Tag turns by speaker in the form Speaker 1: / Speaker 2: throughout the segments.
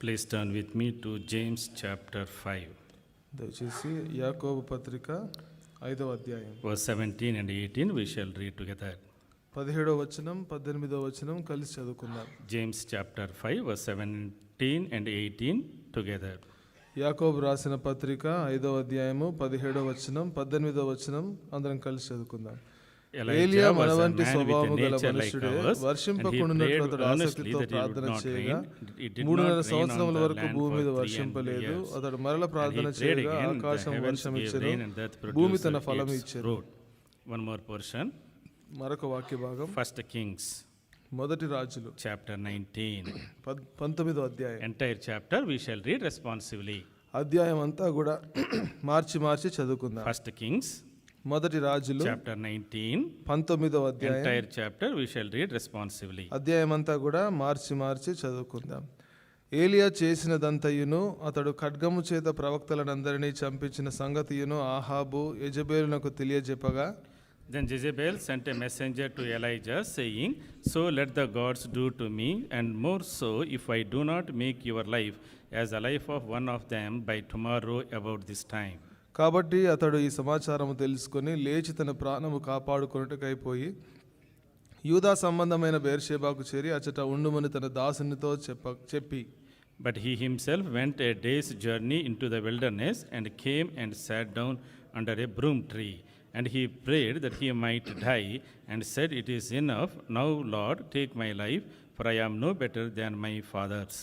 Speaker 1: Please turn with me to James chapter 5,
Speaker 2: దయచేసి యాకోబు పత్రిక 5వ అధ్యాయం
Speaker 1: verse 17 and 18. We shall read together.
Speaker 2: 17వ వచనం 18వ వచనం కలిసి చదువుకుందాం.
Speaker 1: James chapter 5, verse 17 and 18 together.
Speaker 2: యాకోబు రాసిన పత్రిక 5వ అధ్యాయము 17వ వచనం 18వ వచనం అందరం కలిసి చదువుకుందాం. ఏలియా మన వంటి స్వభావము గల మనుష్యుడే, వర్షింపకుండునట్లు అతడు ఆసక్తితో ప్రార్థన చేయగా 3.5 సంవత్సరముల వరకు భూమి మీద వర్షింపలేదు. అతడు మరల ప్రార్థన చేయగా ఆకాశం వర్షం ఇచ్చెను, భూమి తన ఫలం ఇచ్చెను.
Speaker 1: One more portion.
Speaker 2: మరొక వాక్య భాగం
Speaker 1: 1 Kings
Speaker 2: మొదటి రాజులు
Speaker 1: chapter 19.
Speaker 2: 19వ అధ్యాయం.
Speaker 1: Entire chapter we shall read responsively.
Speaker 2: అధ్యాయం అంతా కూడా మార్చి చదువుకుందాం.
Speaker 1: 1 Kings
Speaker 2: మొదటి రాజులు
Speaker 1: chapter 19.
Speaker 2: 19వ అధ్యాయం.
Speaker 1: Entire chapter we shall read responsively.
Speaker 2: అధ్యాయం అంతా కూడా మార్చి చదువుకుందాం. ఏలియా చేసినదంతయును, అతడు ఖడ్గము చేత ప్రవక్తలనందరినీ చంపించిన సంగతియును ఆహాబు యెజెబెలునకు తెలియజెప్పగా,
Speaker 1: Then Jezebel sent a messenger to Elijah, saying, So let the gods do to me, and more so, if I do not make your life as the life of one of them by tomorrow about this time.
Speaker 2: కాబట్టి అతడు ఈ సమాచారము తెలుసుకొని లేచి తన ప్రాణము కాపాడుకొనుటకైపోయి యూదా సంబంధమైన బెర్షెబాకు చేరి అచట ఉండుమని తన దాసునితో చెప్పి,
Speaker 1: But he himself went a day's journey into the wilderness, and came and sat down under a broom tree. And he prayed that he might die, and said, It is enough. Now, Lord, take my life, for I am no better than my fathers.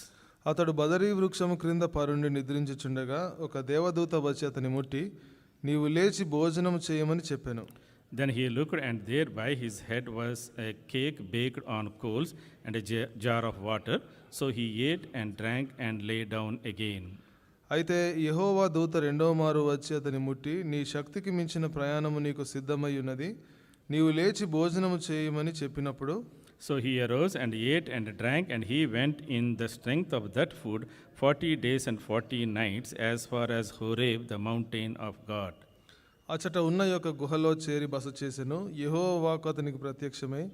Speaker 2: అతడు బదరీ వృక్షము క్రింద పరుండి నిద్రించుచుండగా ఒక దేవదూత వచ్చి అతని ముట్టి, నీవు లేచి భోజనము చేయమని చెప్పెను.
Speaker 1: Then he looked, and there by his head was a cake baked on coals, and a jar of water. So he ate and drank and lay down again.
Speaker 2: అయితే యెహోవా దూత రెండవ మారు వచ్చి అతని ముట్టి, నీ శక్తికి మించిన ప్రయాణము నీకు సిద్ధమై ఉన్నది, నీవు లేచి భోజనము చేయమని చెప్పినప్పుడు,
Speaker 1: So he arose and ate and drank, and he went in the strength of that food 40 days and 40 nights as far as Horeb, the mountain of God.
Speaker 2: అచట ఉన్న యొక్క గుహలో చేరి బస చేసెను. యెహోవా వాక్కు అతనికి ప్రత్యక్షమై,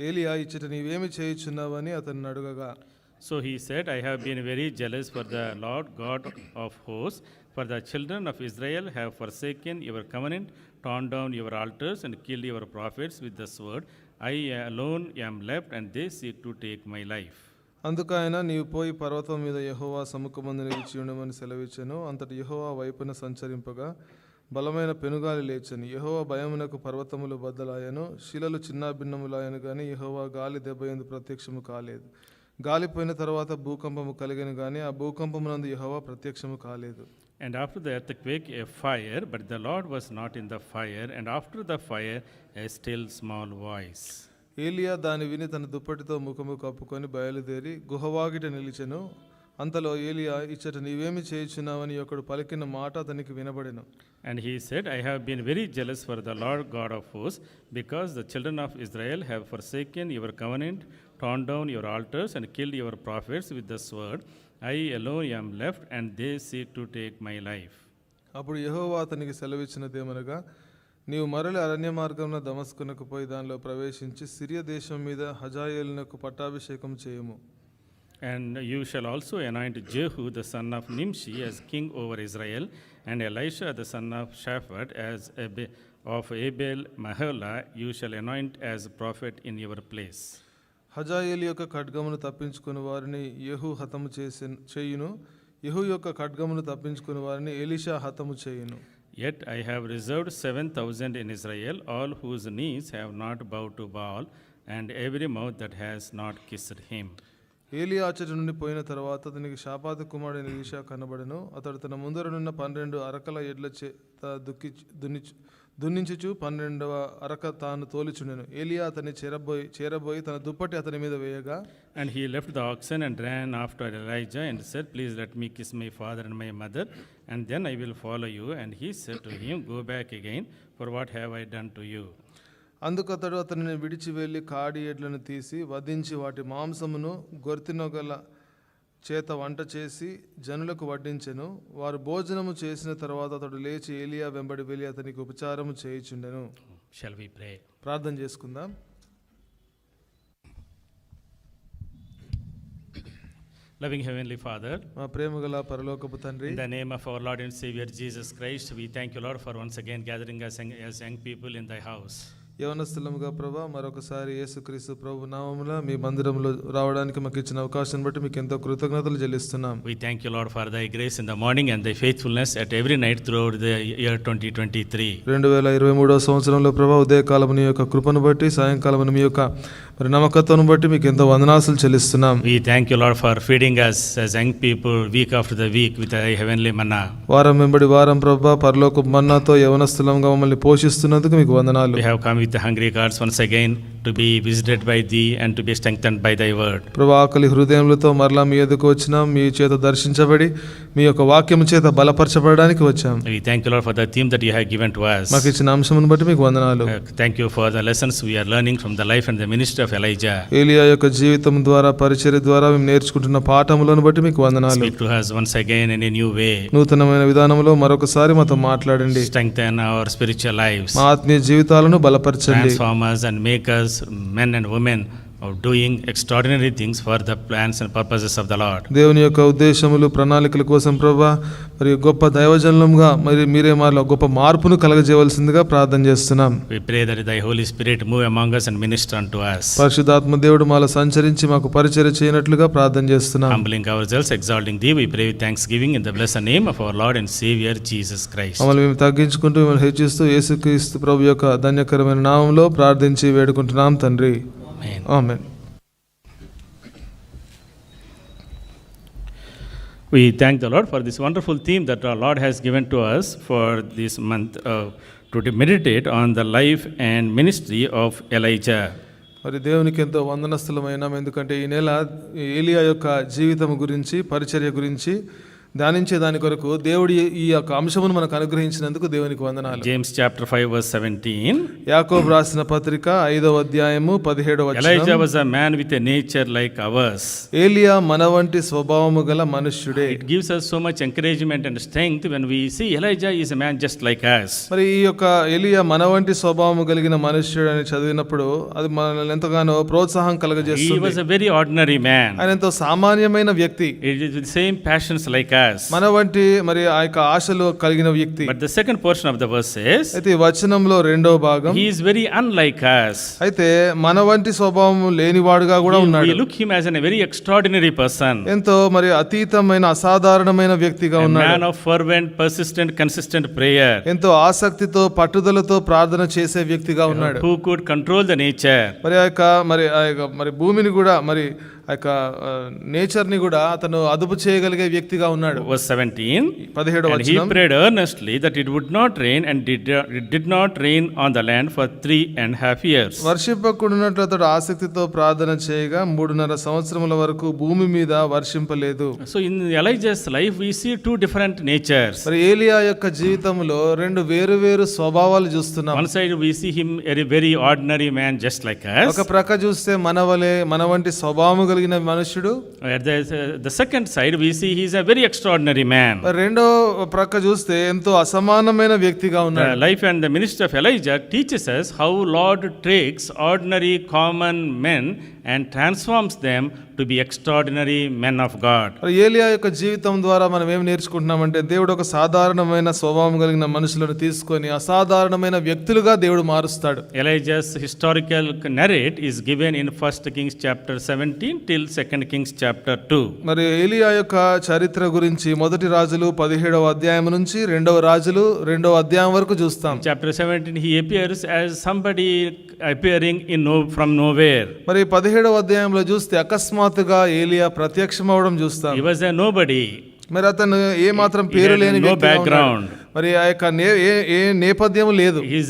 Speaker 2: ఏలియా ఇచ్చట నీవేమి చేయుచున్నావని అతన్ని అడుగగా,
Speaker 1: So he said, I have been very jealous for the Lord God of hosts, for the children of Israel have forsaken your covenant, torn down your altars, and killed your prophets with the sword. I alone am left, and they seek to take my life.
Speaker 2: అందుకైనా నీవు పోయి పర్వతం మీద యెహోవా సముఖమందు నిలిచి ఉండమని సెలవిచ్చెను. అంతటి యెహోవా వైపున సంచరింపగా బలమైన పెనుగాలి లేచెను. యెహోవా భయమునకు పర్వతములు బద్దలాయను, శిలలు చిన్నాభిన్నములాయను, కానీ యెహోవా గాలి దెబ్బయందు ప్రత్యక్షము కాలేదు. గాలిపోయిన తర్వాత భూకంపము కలిగను, కానీ ఆ భూకంపమునందు యెహోవా ప్రత్యక్షము కాలేదు.
Speaker 1: And after the earthquake a fire, but the Lord was not in the fire, and after the fire a still small voice.
Speaker 2: ఏలియా దాని విని తన దుప్పటితో ముఖము కప్పుకొని బయలుదేరి గుహవాగిట నిలిచెను. అంతలో ఏలియా ఇచ్చట నీవేమి చేయుచున్నావని ఒకడు పలికిన మాట అతనికి వినబడెను.
Speaker 1: And he said, I have been very jealous for the Lord God of hosts, because the children of Israel have forsaken your covenant, torn down your altars, and killed your prophets with the sword. I alone am left, and they seek to take my life.
Speaker 2: అప్పుడు యెహోవా అతనికి సెలవిచ్చినదేమనగా, నీవు మరలి అరణ్య మార్గమున దమస్కునకు పోయి దానిలో ప్రవేశించి సిరియా దేశం మీద హజాయేలునకు పట్టాభిషేకం చేయుము.
Speaker 1: And you shall also anoint Jehu the son of Nimshi as king over Israel, and Elisha the son of Shaphat as of Abel Maholah you shall anoint as prophet in your place.
Speaker 2: హజాయేలు యొక్క ఖడ్గమును తప్పించుకుని వారిని యెహూ హతము చేయును, యెహూ యొక్క ఖడ్గమును తప్పించుకుని వారిని Elisha హతము చేయును.
Speaker 1: Yet I have reserved 7,000 in Israel, all whose knees have not bowed to Baal, and every mouth that has not kissed him.
Speaker 2: ఏలియా అచ్చటి నుండి పోయిన తర్వాత అతనికి షాపాతు కుమారుడైన ఎలీషా కనబడెను. అతడు తన ముందరనున్న 12 అరకల ఎడ్ల చేత దున్నించుచు 12వ అరక తాను తోలిచుండెను. ఏలియా అతన్ని చేరబోయి తన దుప్పటి అతని మీద వేయగా,
Speaker 1: And he left the oxen and ran after Elijah and said, Please let me kiss my father and my mother, and then I will follow you. And he said to him, Go back again, for what have I done to you?
Speaker 2: అందుకు అతడు అతనిని విడిచి వెళ్ళి కాడి ఎడ్లను తీసి వధించి వాటి మాంసమును గొర్తినొగల చేత వంట చేసి జనులకు వడ్డించెను. వారు భోజనము చేసిన తర్వాత అతడు లేచి ఏలియా వెంబడి వెళ్ళి అతనికి ఉపచారము చేయుచుండెను.
Speaker 1: Shall we pray?
Speaker 2: ప్రార్థన చేసుకుందాం.
Speaker 1: Loving Heavenly Father,
Speaker 2: మా ప్రేమగల పరలోకపు తండ్రి,
Speaker 1: in the name of our Lord and Savior Jesus Christ, we thank you, Lord, for once again gathering us as young people in thy house.
Speaker 2: యవనస్తులముగా ప్రభా మరొకసారి యేసుక్రీస్తు ప్రభు నామమున మీ మందిరంలో రావడానికి మాకు ఇచ్చిన అవకాశం బట్టి మీకు ఎంతో కృతజ్ఞతలు చెల్లిస్తున్నాం.
Speaker 1: We thank you, Lord, for thy grace in the morning and thy faithfulness at every night throughout the year 2023.
Speaker 2: 2023వ సంవత్సరంలో ప్రభా ఉదయకాలము నీ యొక్క కృపను బట్టి, సాయంకాలము మీ యొక్క మరి నమ్మకత్వం బట్టి మీకు ఎంతో వందనాసులు చెల్లిస్తున్నాం.
Speaker 1: We thank you, Lord, for feeding us as young people week after the week with thy heavenly manna.
Speaker 2: వారం వెంబడి వారం ప్రభా పరలోకపు మన్నాతో యవనస్తులంగా మమ్మల్ని పోషిస్తున్నందుకు మీకు వందనాలు.
Speaker 1: We have come with the hungry hearts once again to be visited by thee and to be strengthened by thy word.
Speaker 2: ప్రభా ఆకలి హృదయములతో మరలా మీ ఎదుకు వచ్చినాం, మీ చేత దర్శించబడి మీ యొక్క వాక్యము చేత బలపరచబడడానికి వచ్చాం.
Speaker 1: We thank you, Lord, for the theme that you have given to us.
Speaker 2: మాకు ఇచ్చిన అంశమును బట్టి మీకు వందనాలు.
Speaker 1: Thank you for the lessons we are learning from the life and the ministry of Elijah.
Speaker 2: ఏలియా యొక్క జీవితం ద్వారా, పరిచర్య ద్వారా మేము నేర్చుకుంటున్న పాఠములను బట్టి మీకు వందనాలు.
Speaker 1: Speak to us once again in a new way.
Speaker 2: నూతనమైన విధానంలో మరొకసారి మాతో మాట్లాడండి.
Speaker 1: Strengthen our spiritual lives.
Speaker 2: మా ఆత్మీయ జీవితాలను బలపరచండి.
Speaker 1: Transform us and make us men and women of doing extraordinary things for the plans and purposes of the Lord.
Speaker 2: దేవుని యొక్క ఉద్దేశములు, ప్రణాళికల కోసం ప్రభా మరి గొప్ప దైవజనులుగా మరి మీరే మాలో గొప్ప మార్పును కలగజేయవలసిందిగా ప్రార్థన చేస్తున్నాం.
Speaker 1: We pray that thy Holy Spirit move among us and minister unto us.
Speaker 2: పరిశుద్ధాత్మ దేవుడు మాలో సంచరించి మాకు పరిచర్య చేయనట్లుగా ప్రార్థన చేస్తున్నాం.
Speaker 1: Humbling ourselves, exalting thee, we pray with thanksgiving in the blessed name of our Lord and Savior Jesus Christ.
Speaker 2: మమ్మల్ని మేము తగ్గించుకుంటూ మిమ్మల్ని హెచ్చిస్తూ యేసుక్రీస్తు ప్రభు యొక్క ధన్యకరమైన నామంలో ప్రార్థించి వేడుకుంటున్నాం తండ్రి.
Speaker 1: Amen.
Speaker 2: Amen.
Speaker 1: We thank the Lord for this wonderful theme that our Lord has given to us for this month to meditate on the life and ministry of Elijah.
Speaker 2: మరి దేవునికి ఎంతో వందనస్తులమైనాం, ఎందుకంటే ఈ నెల ఏలియా యొక్క జీవితం గురించి, పరిచర్య గురించి ధ్యానించే దాని కొరకు దేవుడి ఈ యొక్క అంశమును మనకు అనుగ్రహించినందుకు దేవునికి వందనాలు.
Speaker 1: James chapter 5 verse 17.
Speaker 2: యాకోబు రాసిన పత్రిక 5వ అధ్యాయము 17వ వచనం.
Speaker 1: Elijah was a man with a nature like ours.
Speaker 2: ఏలియా మన వంటి స్వభావము గల మనుష్యుడే.
Speaker 1: It gives us so much encouragement and strength when we see Elijah is a man just like us.
Speaker 2: మరి ఈ యొక్క ఏలియా మన వంటి స్వభావము కలిగిన మనుష్యుడు అని చదివినప్పుడు అది మనల్ని ఎంతగానో ప్రోత్సాహం
Speaker 1: He
Speaker 2: కలగజేస్తుంది.
Speaker 1: was a very ordinary man.
Speaker 2: ఆయన ఎంతో సామాన్యమైన వ్యక్తి,
Speaker 1: It is with the same passions like us.
Speaker 2: మన వంటి మరి ఆ యొక్క ఆశలు కలిగిన వ్యక్తి.
Speaker 1: But the second portion of the verse says,
Speaker 2: అయితే ఈ వచనంలో రెండవ భాగం,
Speaker 1: he is very unlike us.
Speaker 2: అయితే మన వంటి స్వభావం లేనివాడుగా కూడా ఉన్నాడు.
Speaker 1: We look him as a very extraordinary person.
Speaker 2: ఎంతో మరి అతీతమైన, అసాధారణమైన వ్యక్తిగా
Speaker 1: A
Speaker 2: ఉన్నాడు.
Speaker 1: man of fervent, persistent, consistent prayer.
Speaker 2: ఎంతో ఆసక్తితో, పట్టుదలతో ప్రార్థన చేసే వ్యక్తిగా ఉన్నాడు.
Speaker 1: Who could control the nature.
Speaker 2: మరి ఆ యొక్క మరి భూమిని కూడా, మరి ఆ యొక్క నేచర్ ని కూడా అతను అదుపు చేయగలిగే వ్యక్తిగా ఉన్నాడు.
Speaker 1: Verse 17.
Speaker 2: 17వ
Speaker 1: And he
Speaker 2: వచనం.
Speaker 1: prayed earnestly that it would not rain, and it did not rain on the land for 3.5 years.
Speaker 2: వర్షింపకుండానట్లు అతడు ఆసక్తితో ప్రార్థన చేయగా 3.5 సంవత్సరముల వరకు భూమి మీద వర్షింపలేదు.
Speaker 1: So in Elijah's life we see two different natures.
Speaker 2: మరి ఏలియా యొక్క జీవితంలో రెండు వేరు స్వభావాలు చూస్తున్నాం.
Speaker 1: One side we see him a very ordinary man just like us.
Speaker 2: ఒక ప్రక్క చూస్తే మన వంటి స్వభావం కలిగిన మనుష్యుడు.
Speaker 1: At the second side we see he is a very extraordinary man.
Speaker 2: రెండో ప్రక్క చూస్తే ఎంతో అసమానమైన వ్యక్తిగా
Speaker 1: The
Speaker 2: ఉన్నాడు.
Speaker 1: life and the ministry of Elijah teaches us how Lord takes ordinary common men and transforms them to be extraordinary men of God.
Speaker 2: మరి ఏలియా యొక్క జీవితం ద్వారా మనం ఏం నేర్చుకుంటున్నామంటే, దేవుడు ఒక సాధారణమైన స్వభావం కలిగిన మనుషులను తీసుకొని అసాధారణమైన వ్యక్తులుగా దేవుడు మారుస్తాడు.
Speaker 1: Elijah's historical narrate is given in 1 Kings chapter 17 till 2 Kings chapter 2.
Speaker 2: మరి ఏలియా యొక్క చరిత్ర గురించి మొదటి రాజులు 17వ అధ్యాయం నుంచి రెండవ రాజులు 2వ అధ్యాయం వరకు చూస్తాం.
Speaker 1: Chapter 17 he appears as somebody appearing from nowhere.
Speaker 2: మరి 17వ అధ్యాయంలో చూస్తే అకస్మాత్తుగా ఏలియా ప్రత్యక్షమవడం చూస్తాం.
Speaker 1: He was a nobody.
Speaker 2: మరి అతను ఏ మాత్రం పేరు
Speaker 1: He had
Speaker 2: లేని
Speaker 1: no
Speaker 2: వ్యక్తిగా ఉన్నాడు.
Speaker 1: background.
Speaker 2: మరి ఆ యొక్క ఏ నేపథ్యం లేదు.
Speaker 1: His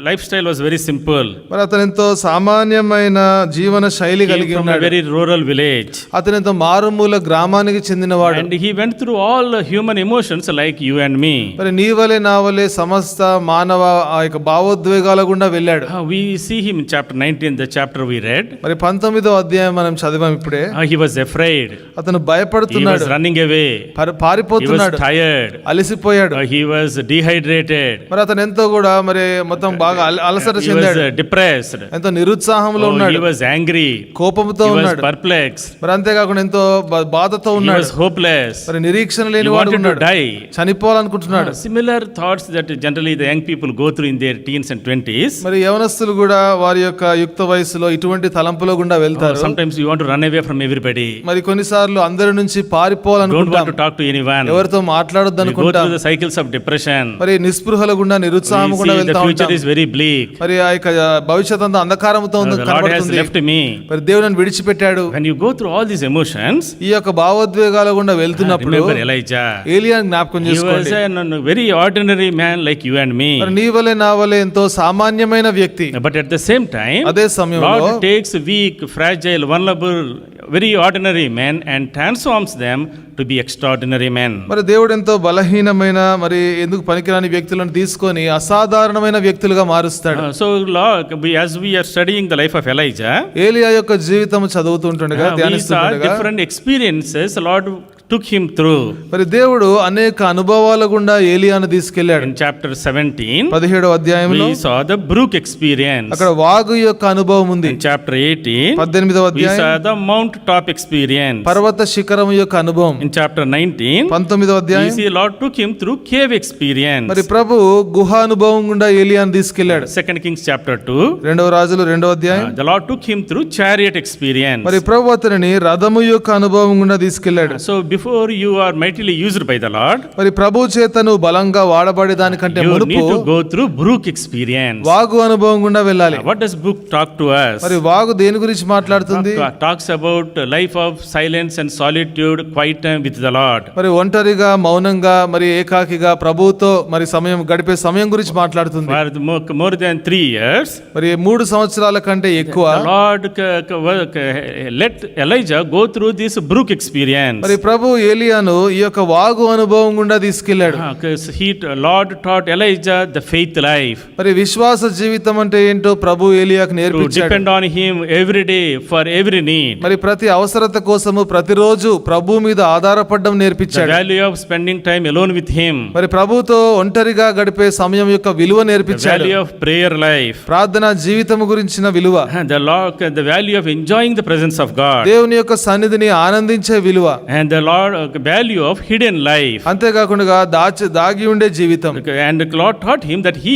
Speaker 1: lifestyle was very simple.
Speaker 2: మరి అతను ఎంతో సామాన్యమైన జీవన శైలి
Speaker 1: Came
Speaker 2: కలిగి
Speaker 1: from a
Speaker 2: ఉన్నాడు.
Speaker 1: very rural village.
Speaker 2: అతను ఎంతో మారుమూల గ్రామానికి చెందినవాడు.
Speaker 1: And he went through all human emotions like you and me.
Speaker 2: మరి నీ వలె నా వలె సమస్త మానవ ఆ యొక్క భావోద్వేగాల గుండా వెళ్ళాడు.
Speaker 1: We see him in chapter 19, the chapter we read.
Speaker 2: మరి 19వ అధ్యాయం మనం చదివాం ఇప్పుడే.
Speaker 1: He was afraid.
Speaker 2: అతను
Speaker 1: He
Speaker 2: భయపడుతున్నాడు,
Speaker 1: was running away. He was
Speaker 2: పారిపోతున్నాడు,
Speaker 1: tired.
Speaker 2: అలసిపోయాడు.
Speaker 1: He was dehydrated.
Speaker 2: మరి అతను ఎంతో కూడా మరి మొత్తం బాగా అలసట
Speaker 1: He was
Speaker 2: చెందాడు,
Speaker 1: depressed.
Speaker 2: ఎంతో నిరుత్సాహంలో
Speaker 1: He
Speaker 2: ఉన్నాడు,
Speaker 1: was angry.
Speaker 2: కోపంతో
Speaker 1: He was
Speaker 2: ఉన్నాడు,
Speaker 1: perplexed.
Speaker 2: మరి అంతేకాకుండా ఎంతో బాధతో
Speaker 1: He
Speaker 2: ఉన్నాడు,
Speaker 1: was hopeless.
Speaker 2: మరి నిరీక్షణ
Speaker 1: He
Speaker 2: లేని వాడు
Speaker 1: wanted to
Speaker 2: ఉన్నాడు,
Speaker 1: die.
Speaker 2: చనిపోవాలనుకుంటున్నాడు.
Speaker 1: Similar thoughts that generally the young people go through in their teens and 20s.
Speaker 2: మరి యవనస్తులు కూడా వారి యొక్క యుక్త వయసులో ఇటువంటి తలంపులో గుండా వెళ్తారు.
Speaker 1: Sometimes you want to run away from everybody.
Speaker 2: మరి కొన్నిసార్లు అందరి నుంచి
Speaker 1: Don't want
Speaker 2: పారిపోవాలనుకుంటాం,
Speaker 1: to talk to anyone.
Speaker 2: ఎవరితో మాట్లాడొద్దు
Speaker 1: We go
Speaker 2: అనుకుంటాం.
Speaker 1: through the cycles of depression.
Speaker 2: మరి నిస్పృహల గుండా నిరుత్సాహం
Speaker 1: We
Speaker 2: గుండా
Speaker 1: see the
Speaker 2: వెళ్తా
Speaker 1: future
Speaker 2: ఉంటాం.
Speaker 1: is very bleak.
Speaker 2: మరి ఆ యొక్క భవిష్యత్ అంతా అంధకారంతో
Speaker 1: The Lord has
Speaker 2: కనబడుతుంది.
Speaker 1: left me.
Speaker 2: మరి దేవుడు నన్ను విడిచిపెట్టాడు.
Speaker 1: When you go through all these emotions,
Speaker 2: ఈ యొక్క భావోద్వేగాల గుండా వెళ్తున్నప్పుడు
Speaker 1: remember Elijah.
Speaker 2: ఏలియా జ్ఞాపకం
Speaker 1: He was
Speaker 2: చేసుకోండి.
Speaker 1: a very ordinary man like you and me.
Speaker 2: మరి నీ వలె నా వలె ఎంతో సామాన్యమైన వ్యక్తి.
Speaker 1: But at the same time,
Speaker 2: అదే సమయంలో
Speaker 1: Lord takes weak, fragile, vulnerable, very ordinary men and transforms them to be extraordinary men.
Speaker 2: మరి దేవుడు ఎంతో బలహీనమైన మరి ఎందుకు పనికిరాని వ్యక్తులను తీసుకొని అసాధారణమైన వ్యక్తులుగా మారుస్తాడు.
Speaker 1: So Lord, as we are studying the life of Elijah,
Speaker 2: ఏలియా యొక్క జీవితం చదువుతుంటుండగా
Speaker 1: we saw
Speaker 2: ధ్యానిస్తుండగా
Speaker 1: different experiences Lord took him through.
Speaker 2: మరి దేవుడు అనేక అనుభవాల గుండా ఏలియాను తీసుకెళ్లాడు.
Speaker 1: In chapter 17,
Speaker 2: 17వ అధ్యాయంలో
Speaker 1: we saw the brook experience.
Speaker 2: అక్కడ వాగు యొక్క అనుభవం ఉంది.
Speaker 1: In chapter 18,
Speaker 2: 18వ
Speaker 1: we
Speaker 2: అధ్యాయం
Speaker 1: saw the mount top experience.
Speaker 2: పర్వత శిఖరం యొక్క అనుభవం.
Speaker 1: In chapter 19,
Speaker 2: 19వ
Speaker 1: we
Speaker 2: అధ్యాయం
Speaker 1: see Lord took him through cave experience.
Speaker 2: మరి ప్రభు గుహ అనుభవం గుండా ఏలియాను తీసుకెళ్లాడు.
Speaker 1: 2 Kings chapter 2,
Speaker 2: రెండవ రాజులు 2వ అధ్యాయం
Speaker 1: the Lord took him through chariot experience.
Speaker 2: మరి ప్రభు అతనిని రథము యొక్క అనుభవం గుండా తీసుకెళ్లాడు.
Speaker 1: So before you are mightily used by the Lord,
Speaker 2: మరి ప్రభు చేతను బలంగా వాడబడే దానికంటే
Speaker 1: you
Speaker 2: మునుపు
Speaker 1: need to go through brook experience.
Speaker 2: వాగు అనుభవం గుండా వెళ్ళాలి.
Speaker 1: What does book talk to us?
Speaker 2: మరి వాగు దేని గురించి మాట్లాడుతుంది?
Speaker 1: Talks about life of silence and solitude, quiet time with the Lord.
Speaker 2: మరి ఒంటరిగా మౌనంగా మరి ఏకాకిగా ప్రభువుతో మరి సమయం గడిపే సమయం గురించి మాట్లాడుతుంది.
Speaker 1: For more than 3 years,
Speaker 2: మరి 3 సంవత్సరాల కంటే ఎక్కువ
Speaker 1: the Lord let Elijah go through this brook experience.
Speaker 2: మరి ప్రభు ఏలియాను ఈ యొక్క వాగు అనుభవం గుండా తీసుకెళ్లాడు.
Speaker 1: Lord taught Elijah the faith life.
Speaker 2: మరి విశ్వాస జీవితం అంటే ఏంటో ప్రభు ఏలియాకు
Speaker 1: To
Speaker 2: నేర్పించాడు.
Speaker 1: depend on him every day for every need.
Speaker 2: మరి ప్రతి అవసరత కోసము ప్రతిరోజు ప్రభు మీద ఆధారపడడం
Speaker 1: The
Speaker 2: నేర్పించాడు.
Speaker 1: value of spending time alone with him.
Speaker 2: మరి ప్రభుతో ఒంటరిగా గడిపే సమయం యొక్క విలువ
Speaker 1: The
Speaker 2: నేర్పించాడు.
Speaker 1: value of prayer life.
Speaker 2: ప్రార్థన జీవితం గురించిన విలువ,
Speaker 1: The value of enjoying the presence of God.
Speaker 2: దేవుని యొక్క సన్నిధిని ఆనందించే విలువ,
Speaker 1: And the Lord value of hidden life.
Speaker 2: అంతేకాకుండా దాగి ఉండే జీవితం.
Speaker 1: And the Lord taught him that he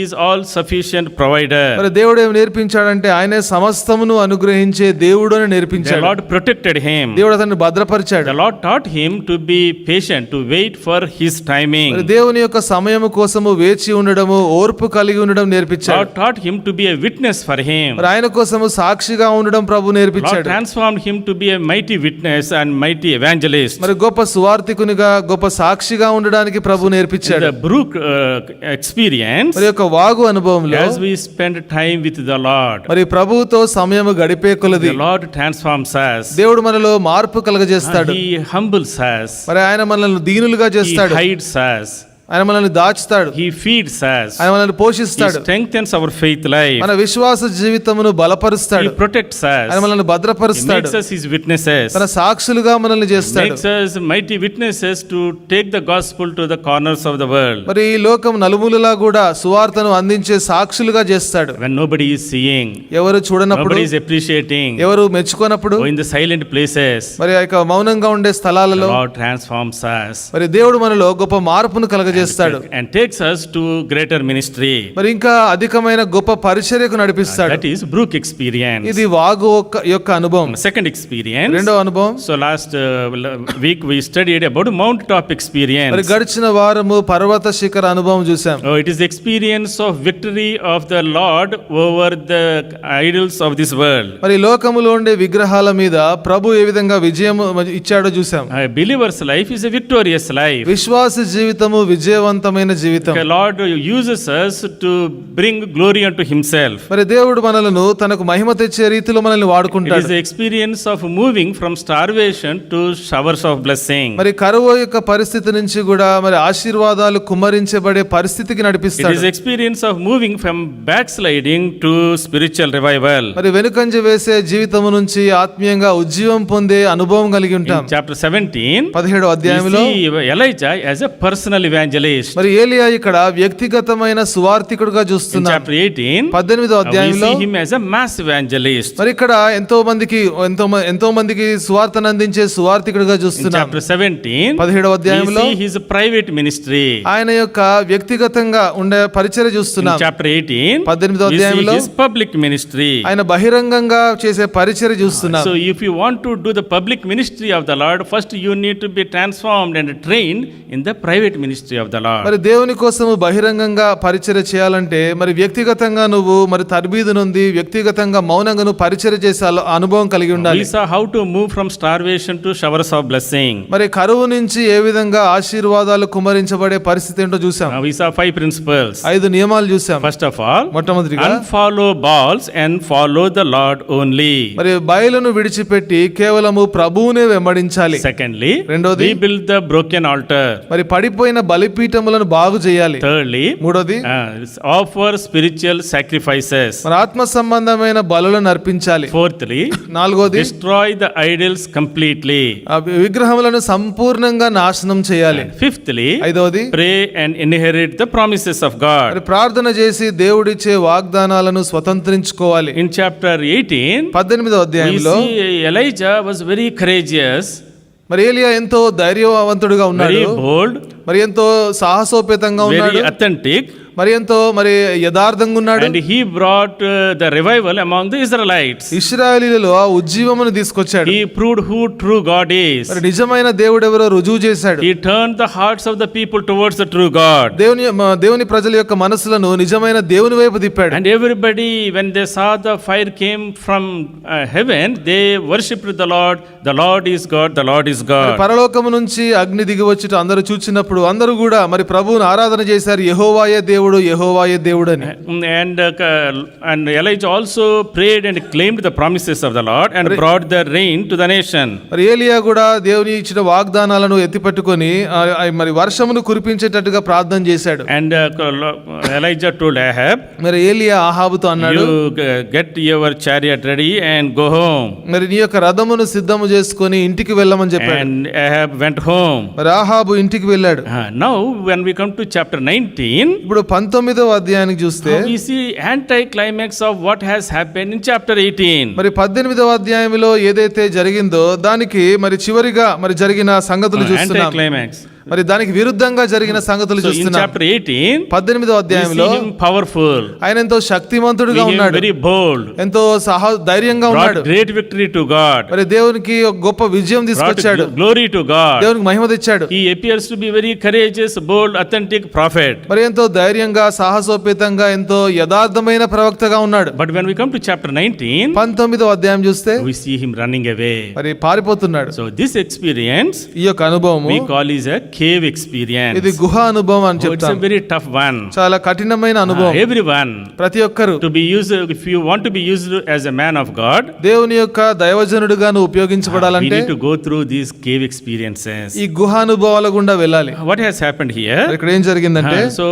Speaker 1: is all sufficient provider.
Speaker 2: మరి దేవుడు ఏమి నేర్పించాడంటే ఆయనే సమస్తమును అనుగ్రహించే దేవుడు అని
Speaker 1: The
Speaker 2: నేర్పించాడు.
Speaker 1: Lord protected him.
Speaker 2: దేవుడు అతన్ని భద్రపరిచాడు.
Speaker 1: The Lord taught him to be patient, to wait for his timing.
Speaker 2: మరి దేవుని యొక్క సమయము కోసము వేచి ఉండడము, ఓర్పు కలిగి ఉండడం నేర్పించాడు.
Speaker 1: God taught him to be a witness for him.
Speaker 2: మరి ఆయన కోసము సాక్షిగా ఉండడం ప్రభు
Speaker 1: Lord
Speaker 2: నేర్పించాడు.
Speaker 1: transformed him to be a mighty witness and mighty evangelist.
Speaker 2: మరి గొప్ప సువార్థికునిగా గొప్ప సాక్షిగా ఉండడానికి ప్రభు నేర్పించాడు.
Speaker 1: The brook experience,
Speaker 2: మరి యొక్క వాగు అనుభవంలో
Speaker 1: as we spend time with the Lord,
Speaker 2: మరి ప్రభువుతో సమయము గడిపే కొలది
Speaker 1: the Lord transforms us.
Speaker 2: దేవుడు మనలో మార్పు కలగజేస్తాడు.
Speaker 1: He humbles us.
Speaker 2: మరి ఆయన మనల్ని దీనులుగా
Speaker 1: He
Speaker 2: చేస్తాడు.
Speaker 1: hides us.
Speaker 2: ఆయన మనల్ని దాచుతాడు.
Speaker 1: He feeds us.
Speaker 2: ఆయన మనల్ని
Speaker 1: He
Speaker 2: పోషిస్తాడు.
Speaker 1: strengthens our faith life.
Speaker 2: మన విశ్వాస జీవితమును
Speaker 1: He
Speaker 2: బలపరుస్తాడు.
Speaker 1: protects
Speaker 2: ఆయన
Speaker 1: us.
Speaker 2: మనల్ని
Speaker 1: He
Speaker 2: భద్రపరుస్తాడు.
Speaker 1: makes us his witnesses.
Speaker 2: తన సాక్షులుగా మనల్ని చేస్తాడు.
Speaker 1: Makes us mighty witnesses to take the gospel to the corners of the world.
Speaker 2: మరి ఈ లోకం నలుమూలలా కూడా సువార్తను అందించే సాక్షులుగా చేస్తాడు.
Speaker 1: When nobody is seeing,
Speaker 2: ఎవరు చూడనప్పుడు,
Speaker 1: nobody is appreciating,
Speaker 2: ఎవరు మెచ్చుకోనప్పుడు,
Speaker 1: or in the silent places,
Speaker 2: మరి ఆ యొక్క మౌనంగా ఉండే
Speaker 1: the
Speaker 2: స్థలాలలో
Speaker 1: Lord transforms us
Speaker 2: మరి దేవుడు మనలో గొప్ప మార్పును కలగజేస్తాడు.
Speaker 1: and takes us to greater ministry.
Speaker 2: మరి ఇంకా అధికమైన గొప్ప పరిచర్యకు నడిపిస్తాడు.
Speaker 1: That is brook experience.
Speaker 2: ఇది వాగు యొక్క అనుభవం.
Speaker 1: Second experience.
Speaker 2: రెండో అనుభవం.
Speaker 1: So last week we studied about mount top experience.
Speaker 2: మరి గడిచిన వారము పర్వత శిఖర అనుభవం చూసాం.
Speaker 1: Oh, it is the experience of victory of the Lord over the idols of this world.
Speaker 2: మరి లోకములో ఉండే విగ్రహాల మీద ప్రభు ఏ విధంగా విజయం ఇచ్చాడో చూసాం.
Speaker 1: A believer's life is a victorious life.
Speaker 2: విశ్వాస జీవితము విజయవంతమైన జీవితం.
Speaker 1: The Lord uses us to bring glory unto himself.
Speaker 2: మరి దేవుడు మనలను తనకు మహిమ తెచ్చే రీతిలో మనల్ని
Speaker 1: It
Speaker 2: వాడుకుంటాడు.
Speaker 1: is the experience of moving from starvation to showers of blessing.
Speaker 2: మరి కరువు యొక్క పరిస్థితి నుంచి కూడా మరి ఆశీర్వాదాలు కుమ్మరించబడే పరిస్థితికి
Speaker 1: It
Speaker 2: నడిపిస్తాడు.
Speaker 1: is the experience of moving from backsliding to spiritual revival.
Speaker 2: మరి వెనుకంజ వేసే జీవితము నుంచి ఆత్మీయంగా ఉజ్జీవం పొందే అనుభవం కలిగి ఉంటాం.
Speaker 1: In chapter 17,
Speaker 2: 17వ
Speaker 1: we
Speaker 2: అధ్యాయంలో
Speaker 1: see Elijah as a personal evangelist. evangelist.
Speaker 2: మరి ఏలియా ఇక్కడ వ్యక్తిగతమైన సువార్థికుడుగా
Speaker 1: In
Speaker 2: చూస్తున్నాం.
Speaker 1: chapter 18,
Speaker 2: 18వ
Speaker 1: we
Speaker 2: అధ్యాయంలో
Speaker 1: see him as a mass evangelist.
Speaker 2: మరి ఇక్కడ ఎంతో మందికి సువార్తను అందించే సువార్థికుడుగా
Speaker 1: In
Speaker 2: చూస్తున్నాం.
Speaker 1: chapter 17,
Speaker 2: 17వ
Speaker 1: we
Speaker 2: అధ్యాయంలో
Speaker 1: see his private ministry.
Speaker 2: ఆయన యొక్క వ్యక్తిగతంగా ఉండే పరిచర్య
Speaker 1: In
Speaker 2: చూస్తున్నాం.
Speaker 1: chapter 18,
Speaker 2: 18వ
Speaker 1: we see
Speaker 2: అధ్యాయంలో
Speaker 1: his public ministry.
Speaker 2: ఆయన బహిరంగంగా చేసే పరిచర్య చూస్తున్నాం.
Speaker 1: So if you want to do the public ministry of the Lord, first you need to be transformed and trained in the private ministry of the Lord.
Speaker 2: మరి దేవుని కోసము బహిరంగంగా పరిచర్య చేయాలంటే మరి వ్యక్తిగతంగా నువ్వు మరి తర్బీదు నుండి వ్యక్తిగతంగా మౌనంగా నువ్వు పరిచర్య చేసే అనుభవం కలిగి ఉండాలి.
Speaker 1: We saw how to move from starvation to showers of blessing.
Speaker 2: మరి కరువు నుంచి ఏ విధంగా ఆశీర్వాదాలు కుమ్మరించబడే పరిస్థితి ఏంటో చూసాం.
Speaker 1: We saw 5 principles.
Speaker 2: 5 నియమాలు చూసాం.
Speaker 1: First of all,
Speaker 2: మొట్టమొదటిగా
Speaker 1: unfollow Baals and follow the Lord only.
Speaker 2: మరి బయలును విడిచిపెట్టి కేవలము ప్రభువునే వెంబడించాలి.
Speaker 1: Secondly,
Speaker 2: రెండోది
Speaker 1: rebuild the broken altar.
Speaker 2: మరి పడిపోయిన బలిపీఠములను బాగు చేయాలి.
Speaker 1: Thirdly,
Speaker 2: మూడోది
Speaker 1: offer spiritual sacrifices.
Speaker 2: మరి ఆత్మ సంబంధమైన బలులను అర్పించాలి.
Speaker 1: Fourthly,
Speaker 2: నాలుగోది
Speaker 1: destroy the idols completely.
Speaker 2: ఆ విగ్రహములను సంపూర్ణంగా నాశనం చేయాలి.
Speaker 1: Fifthly,
Speaker 2: ఐదవది
Speaker 1: pray and inherit the promises of God.
Speaker 2: మరి ప్రార్థన చేసి దేవుడిచ్చే వాగ్దానాలను స్వతంత్రించుకోవాలి.
Speaker 1: In chapter 18,
Speaker 2: 18వ
Speaker 1: we
Speaker 2: అధ్యాయంలో
Speaker 1: see Elijah was very courageous,
Speaker 2: మరి ఏలియా ఎంతో ధైర్యవంతుడిగా ఉన్నాడు.
Speaker 1: very bold,
Speaker 2: మరి ఎంతో సాహసోపేతంగా ఉన్నాడు.
Speaker 1: very authentic,
Speaker 2: మరి ఎంతో మరి యథార్థంగా ఉన్నాడు.
Speaker 1: and he brought the revival among the Israelites.
Speaker 2: ఇశ్రాయేలీయులలో ఆ ఉజ్జీవమును తీసుకొచ్చాడు.
Speaker 1: He proved who true God is.
Speaker 2: మరి నిజమైన దేవుడు ఎవరో రుజువు చేశాడు.
Speaker 1: He turned the hearts of the people towards the true God.
Speaker 2: దేవుని ప్రజల యొక్క మనసులను నిజమైన దేవుని వైపు తిప్పాడు.
Speaker 1: And everybody, when they saw the fire came from heaven, they worshipped the Lord. The Lord is God. The Lord is God.
Speaker 2: పరలోకము నుంచి అగ్ని దిగి వచ్చుట అందరూ చూచినప్పుడు అందరూ కూడా మరి ప్రభువును ఆరాధన చేశారు. యెహోవాయే దేవుడు, యెహోవాయే దేవుడు అని.
Speaker 1: And Elijah also prayed and claimed the promises of the Lord and brought the rain to the nation.
Speaker 2: మరి ఏలియా కూడా దేవుని ఇచ్చిన వాగ్దానాలను ఎత్తిపట్టుకొని మరి వర్షమును కురిపించేటట్టుగా ప్రార్థన చేశాడు.
Speaker 1: And Elijah told Ahab,
Speaker 2: మరి ఏలియా ఆహాబుతో అన్నాడు,
Speaker 1: you get your chariot ready and go home.
Speaker 2: మరి నీ యొక్క రథమును సిద్ధము చేసుకొని ఇంటికి వెళ్ళమని చెప్పాడు.
Speaker 1: And Ahab went home.
Speaker 2: మరి ఆహాబు ఇంటికి వెళ్ళాడు.
Speaker 1: Now when we come to chapter 19,
Speaker 2: ఇప్పుడు 19వ అధ్యాయానికి చూస్తే
Speaker 1: we see anti-climax of what has happened in chapter 18.
Speaker 2: మరి 18వ అధ్యాయంలో ఏదైతే జరిగిందో దానికి మరి చివరిగా మరి జరిగిన సంగతులు చూస్తున్నాం.
Speaker 1: Anti-climax.
Speaker 2: మరి దానికి విరుద్ధంగా జరిగిన సంగతులు
Speaker 1: So in
Speaker 2: చూస్తున్నాం.
Speaker 1: chapter 18,
Speaker 2: 18వ
Speaker 1: we
Speaker 2: అధ్యాయంలో
Speaker 1: see him powerful,
Speaker 2: ఆయన ఎంతో శక్తిమంతుడిగా
Speaker 1: we
Speaker 2: ఉన్నాడు.
Speaker 1: very bold,
Speaker 2: ఎంతో ధైర్యంగా
Speaker 1: brought
Speaker 2: ఉన్నాడు.
Speaker 1: great victory to God,
Speaker 2: మరి దేవునికి ఒక గొప్ప విజయం
Speaker 1: brought
Speaker 2: తీసుకొచ్చాడు.
Speaker 1: glory to God.
Speaker 2: దేవునికి మహిమ తెచ్చాడు.
Speaker 1: He appears to be very courageous, bold, authentic prophet.
Speaker 2: మరి ఎంతో ధైర్యంగా సాహసోపేతంగా ఎంతో యథార్థమైన ప్రవక్తగా ఉన్నాడు.
Speaker 1: But when we come to chapter 19,
Speaker 2: 19వ అధ్యాయం చూస్తే
Speaker 1: we see him running away.
Speaker 2: మరి పారిపోతున్నాడు.
Speaker 1: So this experience
Speaker 2: ఈ యొక్క అనుభవం
Speaker 1: we call is a cave experience.
Speaker 2: ఇది గుహ అనుభవం అని
Speaker 1: Oh, it's a
Speaker 2: చెప్తాం.
Speaker 1: very tough one.
Speaker 2: చాలా కఠినమైన అనుభవం.
Speaker 1: Everyone
Speaker 2: ప్రతి ఒక్కరు
Speaker 1: to be used, if you want to be used as a man of God,
Speaker 2: దేవుని యొక్క దైవజనుడిగా నువ్వు
Speaker 1: we
Speaker 2: ఉపయోగించబడాలంటే
Speaker 1: need to go through these cave experiences.
Speaker 2: ఈ గుహ అనుభవాల గుండా వెళ్ళాలి.
Speaker 1: What has happened here?
Speaker 2: ఇక్కడ ఏం జరిగిందంటే
Speaker 1: So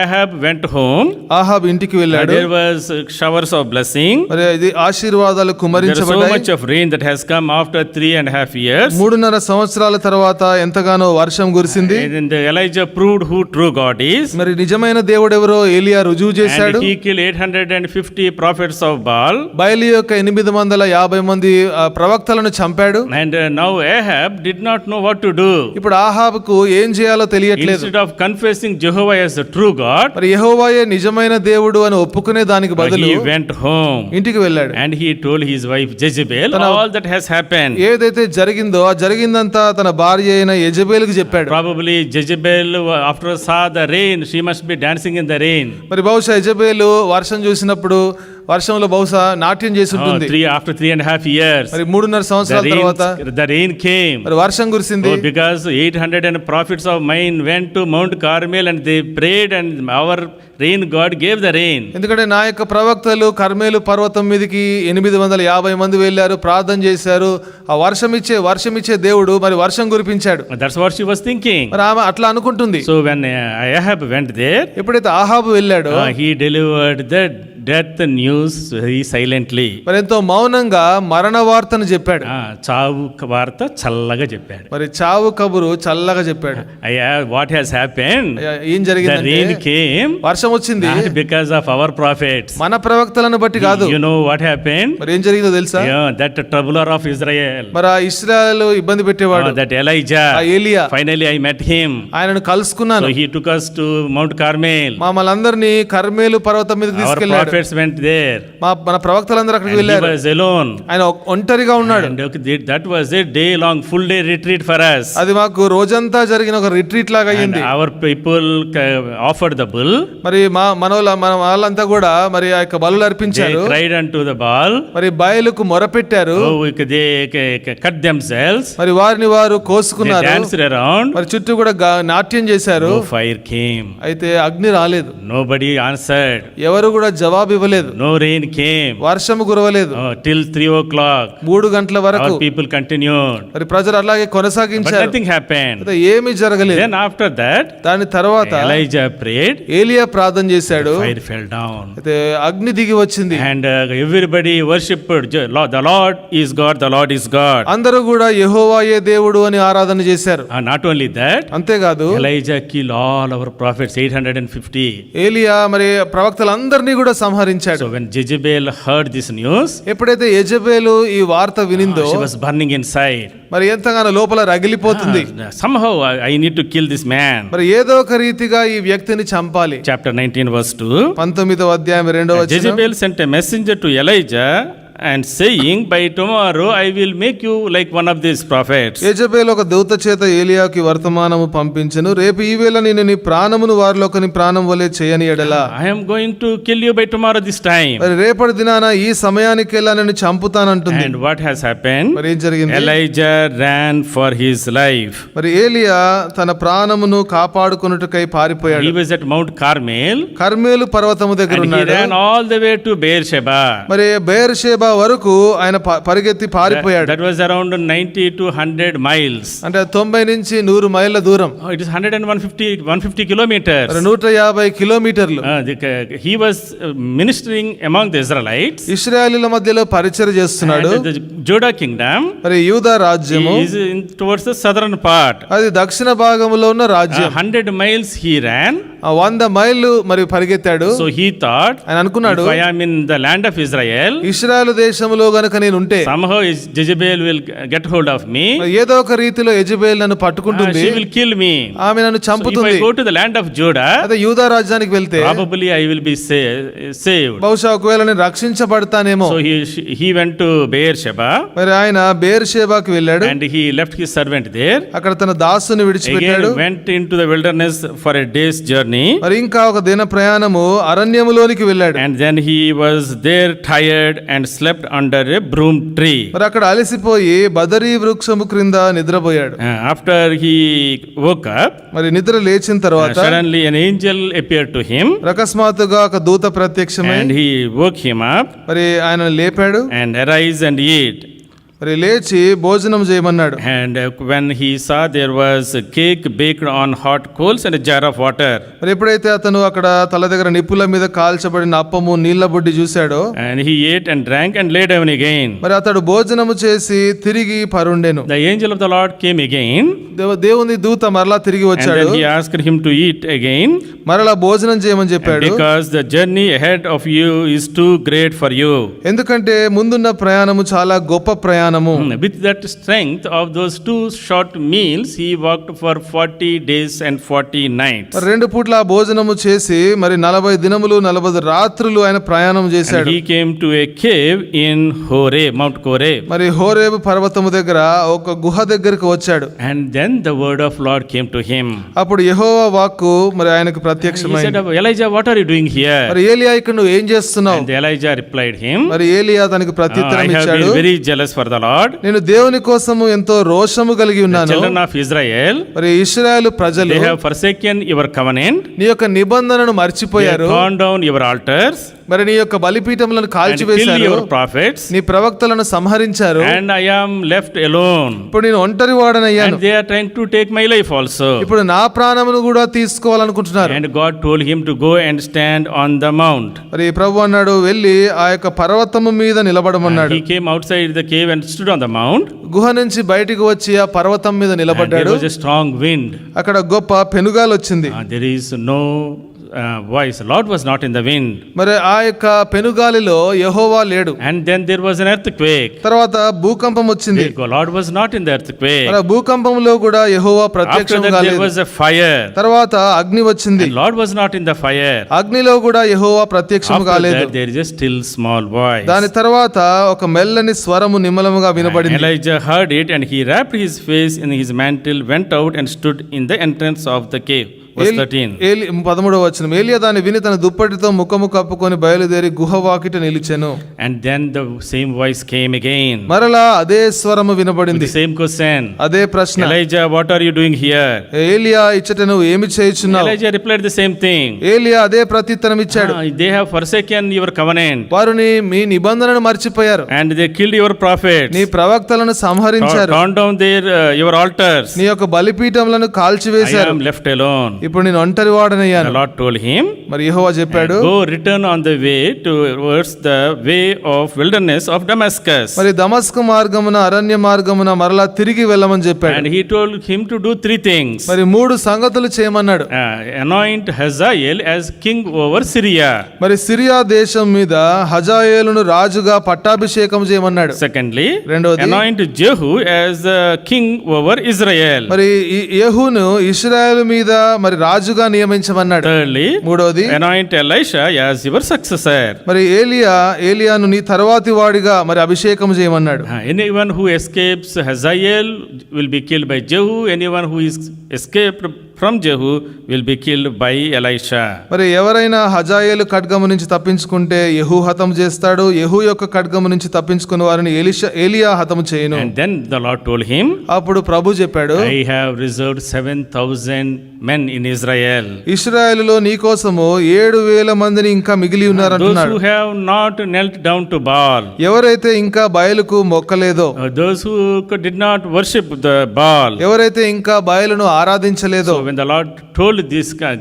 Speaker 1: Ahab went home.
Speaker 2: Ahab ఇంటికి వెళ్ళాడు.
Speaker 1: There was showers of blessing.
Speaker 2: మరి ఇది ఆశీర్వాదాలు
Speaker 1: There is so
Speaker 2: కుమ్మరించబడ్డాయి.
Speaker 1: much of rain that has come after 3.5 years.
Speaker 2: 3.5 సంవత్సరాల తర్వాత ఎంతగానో వర్షం కురిసింది.
Speaker 1: And Elijah proved who true God is.
Speaker 2: మరి నిజమైన దేవుడు ఎవరో ఏలియా రుజువు చేశాడు.
Speaker 1: And he killed 850 prophets of Baal.
Speaker 2: బయలు యొక్క 850 మంది ప్రవక్తలను చంపాడు.
Speaker 1: And now Ahab did not know what to do.
Speaker 2: ఇప్పుడు ఆహాబుకు ఏం చేయాలో తెలియట్లేదు.
Speaker 1: Instead of confessing Jehovah as the true God,
Speaker 2: మరి యెహోవాయే నిజమైన దేవుడు అని ఒప్పుకునే దానికి బదులు
Speaker 1: he went home.
Speaker 2: ఇంటికి వెళ్ళాడు.
Speaker 1: And he told his wife Jezebel all that has happened.
Speaker 2: ఏదైతే జరిగిందో ఆ జరిగిందంతా తన భార్య అయిన యెజబెలుకు చెప్పాడు.
Speaker 1: Probably Jezebel, after saw the rain, she must be dancing in the rain.
Speaker 2: మరి బహుశా యెజబెలు వర్షం చూసినప్పుడు వర్షంలో బహుశా నాట్యం చేసి ఉంటుంది.
Speaker 1: After 3.5 years,
Speaker 2: మరి 3.5 సంవత్సరాల తర్వాత
Speaker 1: the rain came.
Speaker 2: మరి వర్షం కురిసింది.
Speaker 1: Because 800 prophets of mine went to Mount Carmel and they prayed, and our rain God gave the rain.
Speaker 2: ఎందుకంటే నా యొక్క ప్రవక్తలు కర్మేలు పర్వతం మీదకి 850 మంది వెళ్ళారు, ప్రార్థన చేశారు. ఆ వర్షం ఇచ్చే దేవుడు మరి వర్షం కురిపించాడు.
Speaker 1: That's what she was thinking.
Speaker 2: మరి ఆమె అట్లా అనుకుంటుంది.
Speaker 1: So when Ahab went there,
Speaker 2: ఎప్పుడైతే ఆహాబు వెళ్ళాడో
Speaker 1: he delivered the death news very silently.
Speaker 2: మరి ఎంతో మౌనంగా మరణ వార్తను చెప్పాడు.
Speaker 1: చావు వార్త చల్లగా చెప్పాడు.
Speaker 2: మరి చావు కబురు చల్లగా చెప్పాడు.
Speaker 1: అయ్యా, what has happened?
Speaker 2: ఏం
Speaker 1: The
Speaker 2: జరిగిందంటే
Speaker 1: rain came
Speaker 2: వర్షం వచ్చింది
Speaker 1: not because of our prophets.
Speaker 2: మన ప్రవక్తలను బట్టి కాదు.
Speaker 1: You know what happened?
Speaker 2: మరి ఏం జరిగిందో తెలుసా?
Speaker 1: Yeah, that troubler of Israel.
Speaker 2: మరి ఆ ఇశ్రాయేలు ఇబ్బంది పెట్టేవాడు
Speaker 1: That Elijah.
Speaker 2: ఆ ఏలియా.
Speaker 1: Finally I met him.
Speaker 2: ఆయనను కలుసుకున్నాను.
Speaker 1: So he took us to Mount Carmel.
Speaker 2: మమ్మల్ందరినీ Carmel పర్వతం మీదకి
Speaker 1: Our
Speaker 2: తీసుకెళ్ళాడు.
Speaker 1: prophets went there.
Speaker 2: మన ప్రవక్తలందరూ అక్కడికి
Speaker 1: And he
Speaker 2: వెళ్ళారు.
Speaker 1: was alone.
Speaker 2: ఆయన ఒంటరిగా ఉన్నాడు.
Speaker 1: And okay, that was a day long full day retreat for us.
Speaker 2: అది మాకు రోజంతా జరిగిన ఒక రిట్రీట్ లాగా
Speaker 1: And
Speaker 2: అయ్యింది.
Speaker 1: our people offered the bull.
Speaker 2: మరి మన వాళ్ళంతా కూడా మరి ఆ యొక్క బలులు
Speaker 1: They
Speaker 2: అర్పించారు.
Speaker 1: cried unto the Baal.
Speaker 2: మరి బయలుకు మొరపెట్టారు.
Speaker 1: Oh, they cut themselves.
Speaker 2: మరి వారిని వారు
Speaker 1: They
Speaker 2: కోసుకున్నారు.
Speaker 1: danced around.
Speaker 2: మరి చుట్టూ కూడా నాట్యం చేశారు.
Speaker 1: No fire came.
Speaker 2: అయితే అగ్ని రాలేదు.
Speaker 1: Nobody answered.
Speaker 2: ఎవరు కూడా జవాబు ఇవ్వలేదు.
Speaker 1: No rain came.
Speaker 2: వర్షము కురవలేదు.
Speaker 1: Till 3 o'clock.
Speaker 2: 3 గంటల వరకు
Speaker 1: Our people continued.
Speaker 2: మరి ప్రజలు అలాగే
Speaker 1: But
Speaker 2: కొనసాగించారు.
Speaker 1: nothing happened.
Speaker 2: అయితే ఏమీ జరగలేదు.
Speaker 1: Then after that,
Speaker 2: దాని తర్వాత
Speaker 1: Elijah prayed.
Speaker 2: ఏలియా ప్రార్థన చేశాడు.
Speaker 1: Fire fell down.
Speaker 2: అయితే అగ్ని దిగి వచ్చింది.
Speaker 1: And everybody worshipped. The Lord is God. The Lord is God.
Speaker 2: అందరూ కూడా యెహోవాయే దేవుడు అని ఆరాధన చేశారు.
Speaker 1: Not only that,
Speaker 2: అంతేకాదు
Speaker 1: Elijah killed all our prophets, 850.
Speaker 2: ఏలియా మరి ప్రవక్తలందరినీ కూడా సంహరించాడు.
Speaker 1: So when Jezebel heard this news,
Speaker 2: ఎప్పుడైతే యెజబెలు ఈ వార్త వినిందో
Speaker 1: she was burning inside.
Speaker 2: మరి ఎంతగానో లోపల రగిలిపోతుంది.
Speaker 1: Somehow I need to kill this man.
Speaker 2: మరి ఏదో ఒక రీతిగా ఈ వ్యక్తిని చంపాలి.
Speaker 1: Chapter 19 verse 2.
Speaker 2: 19వ అధ్యాయం 2వ వచనం.
Speaker 1: Jezebel sent a messenger to Elijah and saying, by tomorrow I will make you like one of these prophets.
Speaker 2: యెజబెలు ఒక దూత చేత ఏలియాకి వర్తమానము పంపించెను. రేపు ఈ వేళ నేను నీ ప్రాణమును వారిలో ఒకని ప్రాణం వలె చేయని ఎడల
Speaker 1: I am going to kill you by tomorrow this time.
Speaker 2: మరి రేపటి దినాన ఈ సమయానికెల్లా నేను చంపుతానంటుంది.
Speaker 1: And what has happened?
Speaker 2: మరి ఏం జరిగింది?
Speaker 1: Elijah ran for his life.
Speaker 2: మరి ఏలియా తన ప్రాణమును కాపాడుకొనుటకై పారిపోయాడు.
Speaker 1: He was at Mount Carmel.
Speaker 2: Carmel పర్వతము దగ్గర
Speaker 1: And he
Speaker 2: ఉన్నాడు.
Speaker 1: ran all the way to Beersheba.
Speaker 2: మరి బెయేర్షెబా వరకు ఆయన పరిగెత్తి పారిపోయాడు.
Speaker 1: That was around 90 to 100 miles.
Speaker 2: అంటే 90 నుంచి 100 మైళ్ళ దూరం.
Speaker 1: It is 150 kilometers.
Speaker 2: 150 కిలోమీటర్లు.
Speaker 1: He was ministering among the Israelites.
Speaker 2: ఇశ్రాయేలీల మధ్యలో పరిచర్య చేస్తున్నాడు.
Speaker 1: And the Judah kingdom
Speaker 2: మరి యూదా రాజ్యము
Speaker 1: is towards the southern part.
Speaker 2: అది దక్షిణ భాగంలో ఉన్న రాజ్యం.
Speaker 1: 100 miles he ran.
Speaker 2: 100 మైళ్ళు మరి పరిగెత్తాడు.
Speaker 1: So he thought,
Speaker 2: ఆయన అనుకున్నాడు,
Speaker 1: if I am in the land of Israel,
Speaker 2: ఇశ్రాయేలు దేశంలో గనుక నేను ఉంటే
Speaker 1: somehow Jezebel will get hold of me.
Speaker 2: ఏదో ఒక రీతిలో యెజబెల్ నన్ను పట్టుకుంటుంది.
Speaker 1: She will kill me.
Speaker 2: ఆమె నన్ను
Speaker 1: So if
Speaker 2: చంపుతుంది.
Speaker 1: I go to the land of Judah,
Speaker 2: అదే యూదా రాజ్యానికి వెళ్తే
Speaker 1: probably I will be saved.
Speaker 2: బహుశా ఒకవేళ నేను రక్షించబడతానేమో.
Speaker 1: So he went to Beersheba.
Speaker 2: మరి ఆయన బెయేర్షెబాకి వెళ్ళాడు.
Speaker 1: And he left his servant there.
Speaker 2: అక్కడ తన దాసుని విడిచిపెట్టాడు.
Speaker 1: Again went into the wilderness for a day's journey.
Speaker 2: మరి ఇంకా ఒక దిన ప్రయాణము అరణ్యములోనికి వెళ్ళాడు.
Speaker 1: And then he was there tired and slept under a broom tree.
Speaker 2: మరి అక్కడ అలసిపోయి బదరీ వృక్షము క్రింద నిద్రపోయాడు.
Speaker 1: After he woke up,
Speaker 2: మరి నిద్ర లేచిన తర్వాత
Speaker 1: suddenly an angel appeared to him.
Speaker 2: అకస్మాత్తుగా ఒక దూత ప్రత్యక్షమై
Speaker 1: And he woke him up.
Speaker 2: మరి ఆయన లేపాడు.
Speaker 1: And arise and eat.
Speaker 2: మరి లేచి భోజనం చేయమన్నాడు.
Speaker 1: And when he saw there was a cake baked on hot coals and a jar of water.
Speaker 2: మరి ఎప్పుడైతే అతను అక్కడ తల దగ్గర నిప్పుల మీద కాల్చబడిన అప్పము నీళ్ల బుడ్డి చూశాడో,
Speaker 1: And he ate and drank and lay down again.
Speaker 2: మరి అతడు భోజనము చేసి తిరిగి పరుండెను.
Speaker 1: The angel of the Lord came again.
Speaker 2: దేవుని దూత మరలా తిరిగి
Speaker 1: And
Speaker 2: వచ్చాడు.
Speaker 1: then he asked him to eat again.
Speaker 2: మరలా భోజనం చేయమని
Speaker 1: And
Speaker 2: చెప్పాడు.
Speaker 1: because the journey ahead of you is too great for you.
Speaker 2: ఎందుకంటే ముందున్న ప్రయాణము చాలా గొప్ప ప్రయాణము.
Speaker 1: With that strength of those 2 short meals, he walked for 40 days and 40 nights.
Speaker 2: 2 పూట్ల భోజనము చేసి మరి 40 దినములు 40 రాత్రులు ఆయన ప్రయాణం
Speaker 1: And
Speaker 2: చేశాడు.
Speaker 1: he came to a cave in Horeb, Mount Horeb.
Speaker 2: మరి హోరేబు పర్వతము దగ్గర ఒక గుహ దగ్గరకు వచ్చాడు.
Speaker 1: And then the word of Lord came to him.
Speaker 2: అప్పుడు యెహోవా వాక్కు మరి ఆయనకు
Speaker 1: He
Speaker 2: ప్రత్యక్షమైంది.
Speaker 1: said, Elijah, what are you doing here?
Speaker 2: మరి ఏలియా ఇక్కడ నువ్వు ఏం చేస్తున్నావు?
Speaker 1: And Elijah replied him,
Speaker 2: మరి ఏలియా తనకు ప్రత్యుత్తరం
Speaker 1: I have
Speaker 2: ఇచ్చాడు.
Speaker 1: been very jealous for the Lord.
Speaker 2: నేను దేవుని కోసము ఎంతో రోషము కలిగి
Speaker 1: The
Speaker 2: ఉన్నాను.
Speaker 1: children of Israel,
Speaker 2: మరి ఇశ్రాయేలు ప్రజలు
Speaker 1: they have forsaken your covenant.
Speaker 2: నీ యొక్క నిబంధనను
Speaker 1: They have
Speaker 2: మర్చిపోయారు.
Speaker 1: torn down your altars.
Speaker 2: మరి నీ యొక్క బలిపీఠములను
Speaker 1: and kill
Speaker 2: కాల్చివేశారు,
Speaker 1: your prophets,
Speaker 2: నీ ప్రవక్తలను సంహరించారు,
Speaker 1: and I am left alone.
Speaker 2: ఇప్పుడు నేను ఒంటరి వాడనయ్యాను,
Speaker 1: And they are trying to take my life also.
Speaker 2: ఇప్పుడు నా ప్రాణమును కూడా తీసుకోవాలనుకుంటున్నారు.
Speaker 1: And God told him to go and stand on the mount.
Speaker 2: మరి ప్రభు అన్నాడు, వెళ్ళి ఆ యొక్క పర్వతము మీద
Speaker 1: And
Speaker 2: నిలబడమన్నాడు.
Speaker 1: he came outside the cave and stood on the mount.
Speaker 2: గుహ నుంచి బయటికి వచ్చి ఆ పర్వతం మీద
Speaker 1: And there
Speaker 2: నిలబడ్డాడు.
Speaker 1: was a strong wind.
Speaker 2: అక్కడ గొప్ప పెనుగాలు వచ్చింది.
Speaker 1: There is no voice. Lord was not in the wind.
Speaker 2: మరి ఆ యొక్క పెనుగాలిలో యెహోవా లేడు.
Speaker 1: And then there was an earthquake.
Speaker 2: తర్వాత భూకంపం వచ్చింది.
Speaker 1: Lord was not in the earthquake.
Speaker 2: మరి ఆ భూకంపంలో కూడా యెహోవా
Speaker 1: After
Speaker 2: ప్రత్యక్షం
Speaker 1: that there
Speaker 2: కాలేదు.
Speaker 1: was a fire.
Speaker 2: తర్వాత అగ్ని వచ్చింది.
Speaker 1: And Lord was not in the fire.
Speaker 2: అగ్నిలో కూడా యెహోవా ప్రత్యక్షం
Speaker 1: After
Speaker 2: కాలేదు.
Speaker 1: that there is a still small voice.
Speaker 2: దాని తర్వాత ఒక మెల్లని స్వరము నిమ్మలముగా వినబడింది.
Speaker 1: Elijah heard it, and he wrapped his face in his mantle, went out and stood in the entrance of the cave. Verse 13.
Speaker 2: 13వ వచనం, ఏలియా దాన్ని విని తన దుప్పటితో ముఖము కప్పుకొని బయలుదేరి గుహ వాకిట నిలిచెను.
Speaker 1: And then the same voice came again.
Speaker 2: మరలా అదే స్వరము వినబడింది.
Speaker 1: The same question.
Speaker 2: అదే ప్రశ్న,
Speaker 1: Elijah, what are you doing here?
Speaker 2: ఏలియా ఇచ్చట నువ్వు ఏమి చేయుచున్నావు?
Speaker 1: Elijah replied the same thing.
Speaker 2: ఏలియా అదే ప్రత్యుత్తరం ఇచ్చాడు.
Speaker 1: They have forsaken your covenant.
Speaker 2: వారు మీ నిబంధనను మర్చిపోయారు,
Speaker 1: And they killed your prophets.
Speaker 2: నీ ప్రవక్తలను సంహరించారు,
Speaker 1: Torn down your altars.
Speaker 2: నీ యొక్క బలిపీఠములను
Speaker 1: I
Speaker 2: కాల్చివేశారు.
Speaker 1: am left alone.
Speaker 2: ఇప్పుడు నేను ఒంటరి వాడనయ్యాను.
Speaker 1: The Lord told him,
Speaker 2: మరి యెహోవా చెప్పాడు,
Speaker 1: go return on the way towards the way of wilderness of Damascus.
Speaker 2: మరి దమస్కు మార్గమున అరణ్య మార్గమున మరలా తిరిగి వెళ్ళమని చెప్పాడు.
Speaker 1: And he told him to do 3 things.
Speaker 2: మరి 3 సంగతులు చేయమన్నాడు.
Speaker 1: Anoint Hazael as king over Syria.
Speaker 2: మరి సిరియా దేశం మీద హజాయేలును రాజుగా పట్టాభిషేకం చేయమన్నాడు.
Speaker 1: Secondly,
Speaker 2: రెండవది,
Speaker 1: anoint Jehu as king over Israel.
Speaker 2: మరి యెహూను ఇశ్రాయేలు మీద మరి రాజుగా నియమించమన్నాడు.
Speaker 1: Thirdly,
Speaker 2: మూడవది,
Speaker 1: anoint Elisha as your successor.
Speaker 2: మరి ఏలియాను నీ తర్వాతి వాడిగా మరి అభిషేకం చేయమన్నాడు.
Speaker 1: Anyone who escapes Hazael will be killed by Jehu. Anyone who is escaped from Jehu will be killed by Elisha.
Speaker 2: మరి ఎవరైనా హజాయేలు ఖడ్గము నుంచి తప్పించుకుంటే యెహూ హతం చేస్తాడు, యెహూ యొక్క ఖడ్గము నుంచి తప్పించుకున్న వారిని ఏలియా హతం చేయను.
Speaker 1: And then the Lord told him,
Speaker 2: అప్పుడు ప్రభు చెప్పాడు,
Speaker 1: I have reserved 7,000 men in Israel.
Speaker 2: ఇశ్రాయేలులో నీ కోసము 7,000 మందిని ఇంకా మిగిలి
Speaker 1: Those
Speaker 2: ఉన్నారంటున్నాడు.
Speaker 1: who have not knelt down to Baal.
Speaker 2: ఎవరైతే ఇంకా బయలుకు మొక్కలేదో,
Speaker 1: Those who did not worship the Baal.
Speaker 2: ఎవరైతే ఇంకా బయలును ఆరాధించలేదో.
Speaker 1: So when the Lord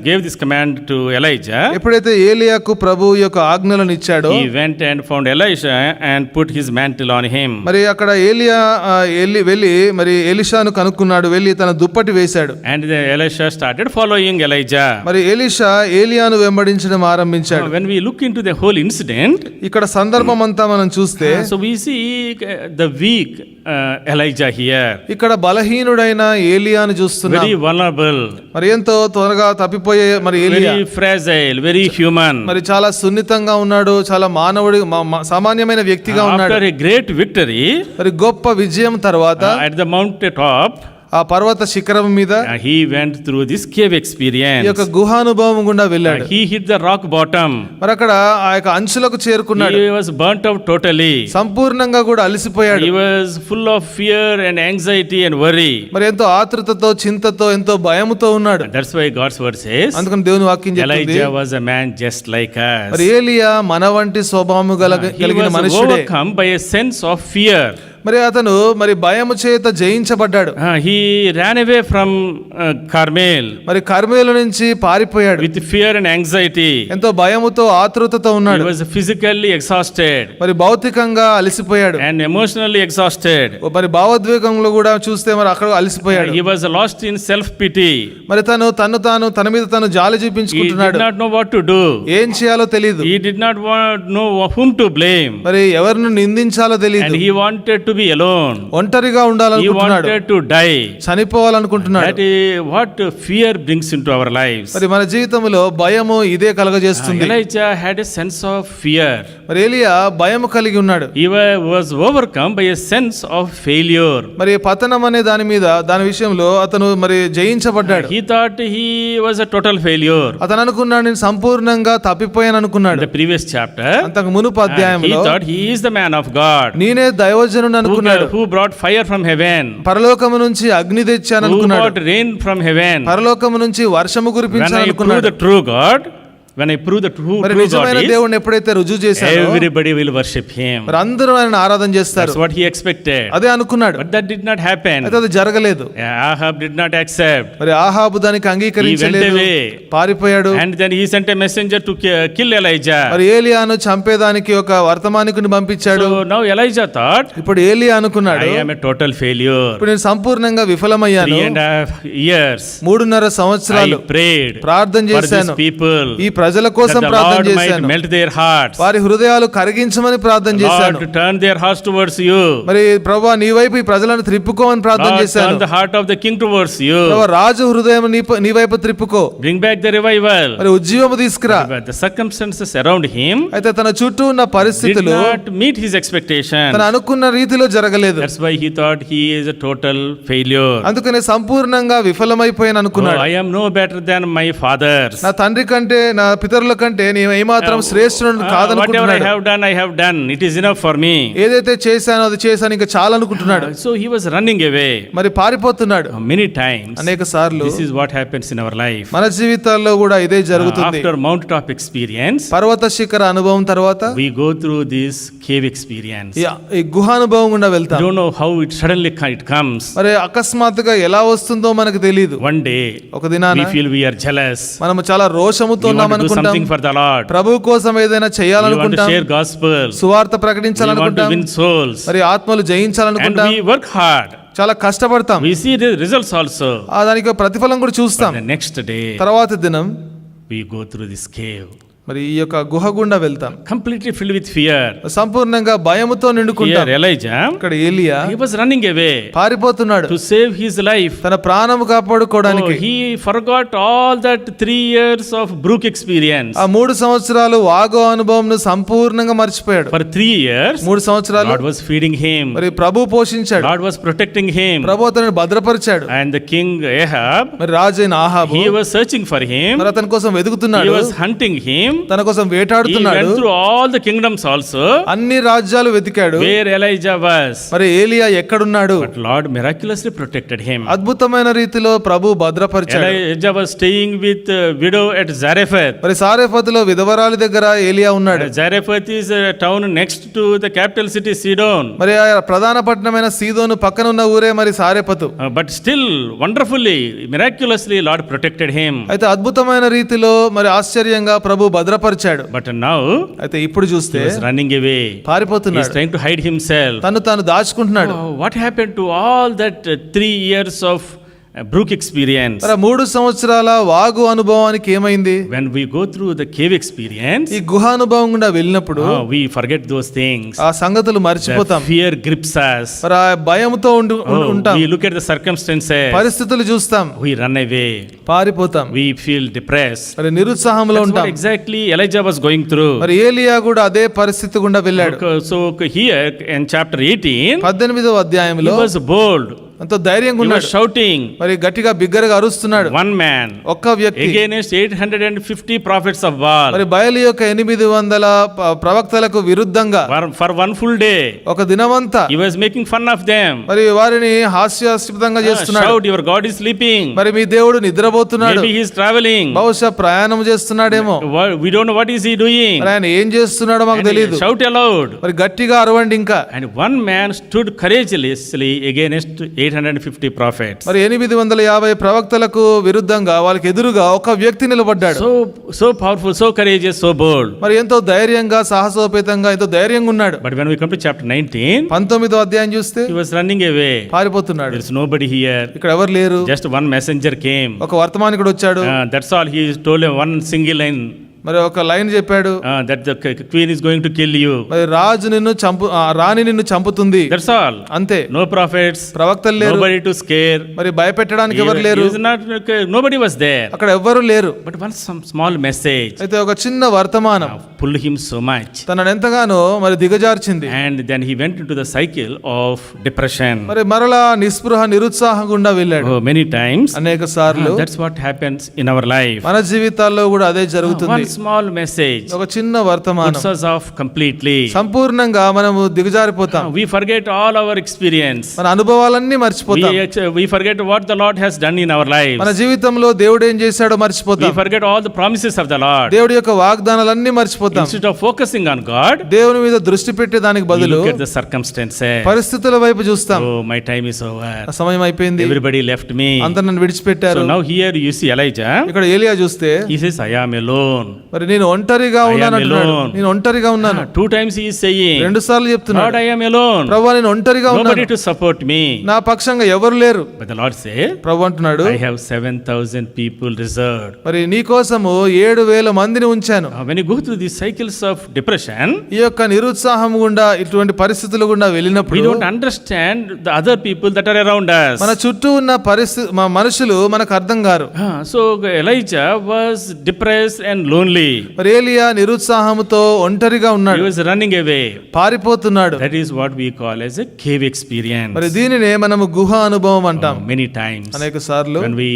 Speaker 1: gave this command to Elijah,
Speaker 2: ఎప్పుడైతే ఏలియాకు ప్రభు యొక్క ఆజ్ఞలను ఇచ్చాడో,
Speaker 1: he went and found Elisha and put his mantle on him.
Speaker 2: మరి అక్కడ ఏలియా వెళ్ళి మరి ఎలీషాను కనుక్కున్నాడు, వెళ్ళి తన దుప్పటి వేశాడు.
Speaker 1: And Elisha started following Elijah.
Speaker 2: మరి ఎలీషా ఏలియాను వెంబడించడం ఆరంభించాడు.
Speaker 1: When we look into the whole incident,
Speaker 2: ఇక్కడ సందర్భం అంతా మనం చూస్తే
Speaker 1: so we see the weak Elijah here,
Speaker 2: ఇక్కడ బలహీనుడైన ఏలియాను చూస్తున్నాం.
Speaker 1: very vulnerable,
Speaker 2: మరి ఎంతో త్వరగా తప్పిపోయే మరి ఏలియా
Speaker 1: very fragile, very human.
Speaker 2: మరి చాలా సున్నితంగా ఉన్నాడు, చాలా మానవుడి సామాన్యమైన వ్యక్తిగా ఉన్నాడు.
Speaker 1: After a great victory,
Speaker 2: మరి గొప్ప విజయం తర్వాత
Speaker 1: at the mountain top,
Speaker 2: ఆ పర్వత శిఖరం మీద
Speaker 1: he went through this cave
Speaker 2: ఈ
Speaker 1: experience.
Speaker 2: యొక్క గుహానుభవం గుండా వెళ్ళాడు.
Speaker 1: He hit the rock bottom.
Speaker 2: మరి అక్కడ ఆ యొక్క అంచులకు చేరుకున్నాడు.
Speaker 1: He was burnt out totally.
Speaker 2: సంపూర్ణంగా కూడా అలసిపోయాడు.
Speaker 1: He was full of fear and anxiety and worry.
Speaker 2: మరి ఎంతో ఆతృతతో, చింతతో, ఎంతో భయముతో ఉన్నాడు.
Speaker 1: That's why God's word says,
Speaker 2: అందుకని దేవుని వాక్యం చెప్తుంది,
Speaker 1: Elijah was a man just like us.
Speaker 2: మరి ఏలియా మన వంటి స్వభావము
Speaker 1: He
Speaker 2: కలిగిన
Speaker 1: was
Speaker 2: మనుషుడే.
Speaker 1: overcome by a sense of fear.
Speaker 2: మరి అతను మరి భయము చేత జయించబడ్డాడు.
Speaker 1: He ran away from Carmel
Speaker 2: మరి కర్మేలు నుంచి పారిపోయాడు.
Speaker 1: with fear and anxiety.
Speaker 2: ఎంతో భయముతో, ఆతృతతో
Speaker 1: He
Speaker 2: ఉన్నాడు.
Speaker 1: was physically exhausted
Speaker 2: మరి భౌతికంగా అలసిపోయాడు.
Speaker 1: and emotionally exhausted.
Speaker 2: మరి భావోద్వేగంలో కూడా చూస్తే మరి అక్కడ అలసిపోయాడు.
Speaker 1: He was lost in self pity.
Speaker 2: మరి తన మీద తను జాలి
Speaker 1: He did
Speaker 2: చూపించుకుంటున్నాడు.
Speaker 1: not know what to do.
Speaker 2: ఏం చేయాలో తెలియదు.
Speaker 1: He did not know whom to blame.
Speaker 2: మరి ఎవరిని నిందించాలో
Speaker 1: And
Speaker 2: తెలియదు.
Speaker 1: he wanted to be alone.
Speaker 2: ఒంటరిగా
Speaker 1: He
Speaker 2: ఉండాలనుకుంటున్నాడు.
Speaker 1: wanted to die.
Speaker 2: చనిపోవాలనుకుంటున్నాడు.
Speaker 1: That is what fear brings into our lives.
Speaker 2: మరి మన జీవితంలో భయము ఇదే కలగజేస్తుంది.
Speaker 1: Elijah had a sense of fear.
Speaker 2: మరి ఏలియా భయము కలిగి ఉన్నాడు.
Speaker 1: He was overcome by a sense of failure.
Speaker 2: మరి పతనం అనే దాని విషయంలో అతను మరి జయించబడ్డాడు.
Speaker 1: He thought he was a total failure.
Speaker 2: అతను అనుకున్నాడు, నేను సంపూర్ణంగా తప్పిపోయాను అనుకున్నాడు.
Speaker 1: In the previous chapter,
Speaker 2: అంతకు మునుపు
Speaker 1: he
Speaker 2: అధ్యాయంలో
Speaker 1: thought he is the man of God
Speaker 2: నేనే దైవజనుడు అనుకున్నాడు.
Speaker 1: who brought fire from heaven,
Speaker 2: పరలోకము నుంచి అగ్ని తెచ్చాను
Speaker 1: who
Speaker 2: అనుకున్నాడు.
Speaker 1: brought rain from heaven.
Speaker 2: పరలోకము నుంచి వర్షము
Speaker 1: When
Speaker 2: కురిపించాను
Speaker 1: I prove
Speaker 2: అనుకున్నాడు.
Speaker 1: the true God, when I prove that who
Speaker 2: మరి
Speaker 1: true God
Speaker 2: నిజమైన
Speaker 1: is,
Speaker 2: దేవుణ్ణి ఎప్పుడైతే రుజువు చేశారో
Speaker 1: everybody will worship him.
Speaker 2: మరి అందరూ ఆయన ఆరాధన చేస్తారు.
Speaker 1: That's what he expected.
Speaker 2: అదే అనుకున్నాడు.
Speaker 1: But that did not happen.
Speaker 2: అయితే అది జరగలేదు.
Speaker 1: Ahab did not accept.
Speaker 2: మరి ఆహాబు దానికి అంగీకరించలేదు,
Speaker 1: He went away.
Speaker 2: పారిపోయాడు.
Speaker 1: And then he sent a messenger to kill Elijah.
Speaker 2: మరి ఏలియాను చంపేదానికి ఒక వర్తమానికుని పంపించాడు.
Speaker 1: So now Elijah thought,
Speaker 2: ఇప్పుడు ఏలియా అనుకున్నాడు,
Speaker 1: I am a total failure.
Speaker 2: ఇప్పుడు నేను సంపూర్ణంగా విఫలమయ్యాను.
Speaker 1: 3.5 years
Speaker 2: 3.5 సంవత్సరాలు
Speaker 1: I prayed
Speaker 2: ప్రార్థన
Speaker 1: for these
Speaker 2: చేశాను,
Speaker 1: people
Speaker 2: ఈ ప్రజల కోసం
Speaker 1: that the
Speaker 2: ప్రార్థన
Speaker 1: Lord might
Speaker 2: చేశాను,
Speaker 1: melt their hearts.
Speaker 2: వారి హృదయాలు కరిగించమని ప్రార్థన చేశాను.
Speaker 1: Lord, turn their hearts towards you.
Speaker 2: మరి ప్రభువా నీ వైపు ఈ ప్రజలను త్రిప్పుకోమని ప్రార్థన
Speaker 1: Lord,
Speaker 2: చేశాను.
Speaker 1: turn the heart of the king towards you.
Speaker 2: ప్రభువా రాజు హృదయం నీ వైపు త్రిప్పుకో,
Speaker 1: Bring back the revival.
Speaker 2: మరి ఉజ్జీవము తీసుకురా.
Speaker 1: But the circumstances around him
Speaker 2: అయితే తన చుట్టూ ఉన్న
Speaker 1: did
Speaker 2: పరిస్థితులు
Speaker 1: not meet his expectation.
Speaker 2: తన అనుకున్న రీతిలో జరగలేదు.
Speaker 1: That's why he thought he is a total failure.
Speaker 2: అందుకనే సంపూర్ణంగా విఫలమైపోయాను
Speaker 1: Oh,
Speaker 2: అనుకున్నాడు.
Speaker 1: I am no better than my fathers.
Speaker 2: నా తండ్రి కంటే నా పితరుల కంటే నేను ఏమాత్రం శ్రేష్ఠుడు
Speaker 1: Whatever I
Speaker 2: కాదనుకుంటున్నాడు.
Speaker 1: have done. It is enough for me.
Speaker 2: ఏదైతే చేశానో అది చేశాను, ఇంకా చాలా అనుకుంటున్నాడు.
Speaker 1: So he was running away.
Speaker 2: మరి పారిపోతున్నాడు.
Speaker 1: Many times
Speaker 2: అనేక సార్లు
Speaker 1: this is what happens in our life.
Speaker 2: మన జీవితాల్లో కూడా ఇదే జరుగుతుంది.
Speaker 1: After mountaintop experience,
Speaker 2: పర్వత శిఖర అనుభవం తర్వాత
Speaker 1: we go through this cave experience.
Speaker 2: ఈ గుహానుభవం గుండా వెళ్తాం.
Speaker 1: Don't know how it suddenly it comes.
Speaker 2: మరి అకస్మాత్తుగా ఎలా వస్తుందో మనకు తెలియదు.
Speaker 1: One day
Speaker 2: ఒక దినాన
Speaker 1: we feel we are jealous.
Speaker 2: మనం చాలా రోషముతో
Speaker 1: We
Speaker 2: ఉన్నాం
Speaker 1: want to do
Speaker 2: అనుకుంటాం.
Speaker 1: something for the Lord.
Speaker 2: ప్రభు కోసం ఏదైనా
Speaker 1: We want to
Speaker 2: చేయాలనుకుంటాం,
Speaker 1: share gospel.
Speaker 2: సువార్త
Speaker 1: We want to
Speaker 2: ప్రకటించాలనుకుంటాం,
Speaker 1: win souls.
Speaker 2: మరి ఆత్మలు
Speaker 1: And
Speaker 2: జయించాలనుకుంటాం,
Speaker 1: we work hard.
Speaker 2: చాలా కష్టపడతాం.
Speaker 1: We see the results also.
Speaker 2: దానికి ఒక ప్రతిఫలం కూడా చూస్తాం.
Speaker 1: But the next day
Speaker 2: తర్వాత దినం
Speaker 1: we go through this cave.
Speaker 2: మరి ఈ యొక్క గుహ గుండా వెళ్తాం,
Speaker 1: Completely filled with fear.
Speaker 2: సంపూర్ణంగా భయముతో నిండుకుంటాం.
Speaker 1: Here Elijah,
Speaker 2: ఇక్కడ ఏలియా
Speaker 1: he was running away
Speaker 2: పారిపోతున్నాడు
Speaker 1: to save his life.
Speaker 2: తన ప్రాణము
Speaker 1: Oh,
Speaker 2: కాపాడుకోవడానికి.
Speaker 1: he forgot all that 3 years of brook experience.
Speaker 2: ఆ 3 సంవత్సరాలు వాగు అనుభవంను సంపూర్ణంగా మర్చిపోయాడు.
Speaker 1: For 3 years,
Speaker 2: 3 సంవత్సరాలు
Speaker 1: God was feeding him.
Speaker 2: మరి ప్రభు పోషించాడు,
Speaker 1: God was protecting him.
Speaker 2: ప్రభు అతను భద్రపరిచాడు.
Speaker 1: And the king Ahab,
Speaker 2: మరి రాజైన ఆహాబు
Speaker 1: he was searching for him.
Speaker 2: మరి అతని కోసం
Speaker 1: He
Speaker 2: వెతుకుతున్నాడు,
Speaker 1: was hunting him.
Speaker 2: తన కోసం
Speaker 1: He
Speaker 2: వేటాడుతున్నాడు.
Speaker 1: went through all the kingdoms also,
Speaker 2: అన్ని రాజ్యాలు వెతికాడు,
Speaker 1: where Elijah was.
Speaker 2: మరి ఏలియా ఎక్కడున్నాడు.
Speaker 1: But Lord miraculously protected him.
Speaker 2: అద్భుతమైన రీతిలో ప్రభు భద్రపరిచాడు.
Speaker 1: Elijah was staying with widow at Zarephath.
Speaker 2: మరి సారెఫతులో విధవరాలి దగ్గర ఏలియా ఉన్నాడు.
Speaker 1: Zarephath is a town next to the capital city Sidon.
Speaker 2: మరి ఆ ప్రధాన పట్టణమైన సీదోను పక్కన ఉన్న ఊరే మరి సారెపతు.
Speaker 1: But still wonderfully, miraculously Lord protected him.
Speaker 2: అయితే అద్భుతమైన రీతిలో మరి ఆశ్చర్యంగా ప్రభు భద్రపరిచాడు.
Speaker 1: But now
Speaker 2: అయితే ఇప్పుడు చూస్తే
Speaker 1: he was running away. He is
Speaker 2: పారిపోతున్నాడు,
Speaker 1: trying to hide himself.
Speaker 2: తాను దాచుకుంటున్నాడు.
Speaker 1: Oh, what happened to all that 3 years of brook experience?
Speaker 2: మరి 3 సంవత్సరాల వాగు అనుభవానికి ఏమైంది?
Speaker 1: When we go through the cave experience,
Speaker 2: ఈ గుహ అనుభవం గుండా వెళ్ళినప్పుడు
Speaker 1: we forget those things.
Speaker 2: ఆ సంగతులు
Speaker 1: The
Speaker 2: మర్చిపోతాం.
Speaker 1: fear grips us.
Speaker 2: మరి ఆ భయంతో ఉంటాం.
Speaker 1: We look at the circumstances.
Speaker 2: పరిస్థితులు చూస్తాం,
Speaker 1: We run away.
Speaker 2: పారిపోతాం,
Speaker 1: We feel depressed.
Speaker 2: మరి నిరుత్సాహంలో
Speaker 1: That's what
Speaker 2: ఉంటాం.
Speaker 1: exactly Elijah was going through.
Speaker 2: మరి ఏలియా కూడా అదే పరిస్థితి గుండా వెళ్ళాడు.
Speaker 1: So here in chapter 18,
Speaker 2: 18వ
Speaker 1: he
Speaker 2: అధ్యాయంలో
Speaker 1: was bold.
Speaker 2: ఎంతో ధైర్యంగా
Speaker 1: He was
Speaker 2: ఉన్నాడు,
Speaker 1: shouting.
Speaker 2: మరి గట్టిగా బిగ్గరగా అరుస్తున్నాడు.
Speaker 1: One man
Speaker 2: ఒక్క వ్యక్తి
Speaker 1: against 850 prophets of Baal.
Speaker 2: మరి బయలు యొక్క 800 ప్రవక్తలకు విరుద్ధంగా
Speaker 1: For one full day,
Speaker 2: ఒక దినమంతా
Speaker 1: he was making fun of them.
Speaker 2: మరి వారిని హాస్యాస్పదంగా చేస్తున్నాడు.
Speaker 1: Shout, your God is sleeping.
Speaker 2: మరి మీ దేవుడు నిద్రపోతున్నాడు,
Speaker 1: Maybe he is traveling.
Speaker 2: బహుశా ప్రయాణం చేస్తున్నాడేమో,
Speaker 1: We don't know what is he doing.
Speaker 2: మరి ఆయన ఏం చేస్తున్నాడో మాకు
Speaker 1: And
Speaker 2: తెలియదు.
Speaker 1: shout aloud.
Speaker 2: మరి గట్టిగా అరవండి ఇంకా.
Speaker 1: And one man stood courageously against 850 prophets.
Speaker 2: మరి 850 ప్రవక్తలకు విరుద్ధంగా వాళ్ళకి ఎదురుగా ఒక వ్యక్తి నిలబడ్డాడు.
Speaker 1: So powerful, so courageous, so bold.
Speaker 2: మరి ఎంతో ధైర్యంగా సాహసోపేతంగా ఎంతో ధైర్యంగా ఉన్నాడు.
Speaker 1: But when we come to chapter 19,
Speaker 2: 19వ అధ్యాయం చూస్తే
Speaker 1: he was running away.
Speaker 2: పారిపోతున్నాడు.
Speaker 1: There is nobody here.
Speaker 2: ఇక్కడ ఎవరు లేరు,
Speaker 1: Just one messenger came.
Speaker 2: ఒక వర్తమానికుడు వచ్చాడు.
Speaker 1: That's all. He told him one single line.
Speaker 2: మరి ఒక లైన్ చెప్పాడు,
Speaker 1: That the queen is going to kill you.
Speaker 2: మరి రాజు నిన్ను రాణి నిన్ను చంపుతుంది.
Speaker 1: That's all.
Speaker 2: అంతే.
Speaker 1: No prophets.
Speaker 2: ప్రవక్తలు లేరు,
Speaker 1: Nobody to scare.
Speaker 2: మరి భయపెట్టడానికి ఎవరు లేరు.
Speaker 1: Nobody was there.
Speaker 2: అక్కడ ఎవ్వరు లేరు.
Speaker 1: But some small message
Speaker 2: అయితే ఒక చిన్న వర్తమానం
Speaker 1: pulled him so much.
Speaker 2: తనను ఎంతగానో మరి దిగజార్చింది.
Speaker 1: And then he went into the cycle of depression.
Speaker 2: మరి మరలా నిస్పృహ నిరుత్సాహం గుండా వెళ్ళాడు.
Speaker 1: Many times.
Speaker 2: అనేక సార్లు
Speaker 1: That's what happens in our life.
Speaker 2: మన జీవితాల్లో కూడా అదే జరుగుతుంది.
Speaker 1: Once small message
Speaker 2: ఒక చిన్న వర్తమానం
Speaker 1: puts us off completely.
Speaker 2: సంపూర్ణంగా మనము దిగజారిపోతాం.
Speaker 1: We forget all our experience.
Speaker 2: మన అనుభవాలన్నీ మర్చిపోతాం.
Speaker 1: We forget what the Lord has done in our lives.
Speaker 2: మన జీవితంలో దేవుడు ఏం చేశాడో మర్చిపోతాం.
Speaker 1: We forget all the promises of the Lord.
Speaker 2: దేవుడి యొక్క వాగ్దానాలన్నీ మర్చిపోతాం.
Speaker 1: Instead of focusing on God,
Speaker 2: దేవుని మీద దృష్టి పెట్టే దానికి
Speaker 1: we
Speaker 2: బదులు
Speaker 1: look at the circumstances.
Speaker 2: పరిస్థితుల వైపు చూస్తాం.
Speaker 1: Oh, my time is over.
Speaker 2: ఆ సమయం అయిపోయింది,
Speaker 1: Everybody left me.
Speaker 2: అందరూ నన్ను విడిచిపెట్టారు.
Speaker 1: So now here you see Elijah.
Speaker 2: ఇక్కడ ఏలియా చూస్తే
Speaker 1: He says, I am alone.
Speaker 2: మరి నేను ఒంటరిగా ఉన్నాను అంటున్నాడు. నేను ఒంటరిగా ఉన్నాను.
Speaker 1: 2 times he is saying,
Speaker 2: రెండు సార్లు చెప్తున్నాడు,
Speaker 1: Lord, I am alone.
Speaker 2: ప్రభువా నేను ఒంటరిగా ఉన్నాను,
Speaker 1: Nobody to support me.
Speaker 2: నా పక్షంగా ఎవరు లేరు.
Speaker 1: But the Lord said,
Speaker 2: ప్రభు అంటున్నాడు,
Speaker 1: I have 7,000 people reserved.
Speaker 2: మరి నీ కోసము 7,000 మందిని ఉంచాను.
Speaker 1: When you go through these cycles of depression,
Speaker 2: ఈ యొక్క నిరుత్సాహం గుండా ఇటువంటి పరిస్థితుల గుండా
Speaker 1: we
Speaker 2: వెళ్ళినప్పుడు
Speaker 1: don't understand the other people that are around us.
Speaker 2: మన చుట్టూ ఉన్న మనుషులు మనకు అర్థం car.
Speaker 1: So Elijah was depressed and lonely.
Speaker 2: మరి ఏలియా నిరుత్సాహంతో ఒంటరిగా
Speaker 1: He
Speaker 2: ఉన్నాడు,
Speaker 1: was running away.
Speaker 2: పారిపోతున్నాడు.
Speaker 1: That is what we call as a cave experience.
Speaker 2: మరి దీనినే మనము గుహ అనుభవం అంటాం.
Speaker 1: Many times
Speaker 2: అనేక సార్లు
Speaker 1: when we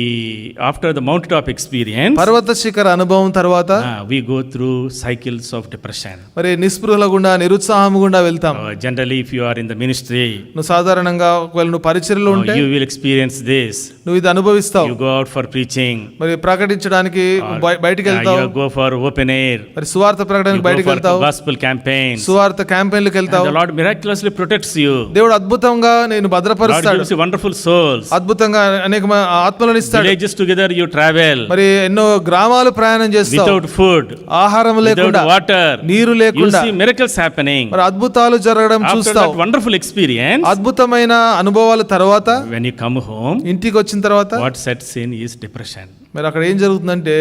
Speaker 1: after the mountaintop experience,
Speaker 2: పర్వత శిఖర అనుభవం తర్వాత
Speaker 1: we go through cycles of depression.
Speaker 2: మరి నిస్పృహల గుండా నిరుత్సాహం గుండా వెళ్తాం.
Speaker 1: Generally if you are in the ministry,
Speaker 2: నువ్వు సాధారణంగా ఒకవేళ నువ్వు పరిచర్యలో ఉంటే
Speaker 1: you will experience this.
Speaker 2: నువ్వు ఇది అనుభవిస్తావు.
Speaker 1: You go out for preaching.
Speaker 2: మరి ప్రకటించడానికి బయటికి వెళ్తావు.
Speaker 1: You go for open air.
Speaker 2: మరి సువార్త ప్రకటనకి బయటికి వెళ్తావు.
Speaker 1: Gospel campaigns.
Speaker 2: సువార్త క్యాంపెయిన్లకు వెళ్తావు.
Speaker 1: The Lord miraculously protects you.
Speaker 2: దేవుడు అద్భుతంగా నేను భద్రపరుస్తాడు.
Speaker 1: God gives you wonderful souls.
Speaker 2: అద్భుతంగా అనేక ఆత్మలను ఇస్తాడు.
Speaker 1: Villages together you travel.
Speaker 2: మరి ఎన్నో గ్రామాలు ప్రయాణం చేస్తావు.
Speaker 1: Without food.
Speaker 2: ఆహారం లేకుండా,
Speaker 1: without water.
Speaker 2: నీరు
Speaker 1: You
Speaker 2: లేకుండా.
Speaker 1: see miracles happening.
Speaker 2: మరి అద్భుతాలు జరగడం
Speaker 1: After
Speaker 2: చూస్తావు.
Speaker 1: that wonderful experience,
Speaker 2: అద్భుతమైన అనుభవాల తర్వాత
Speaker 1: when you come home,
Speaker 2: ఇంటికి వచ్చిన తర్వాత
Speaker 1: what sets in is depression.
Speaker 2: మరి అక్కడ ఏం జరుగుతుందంటే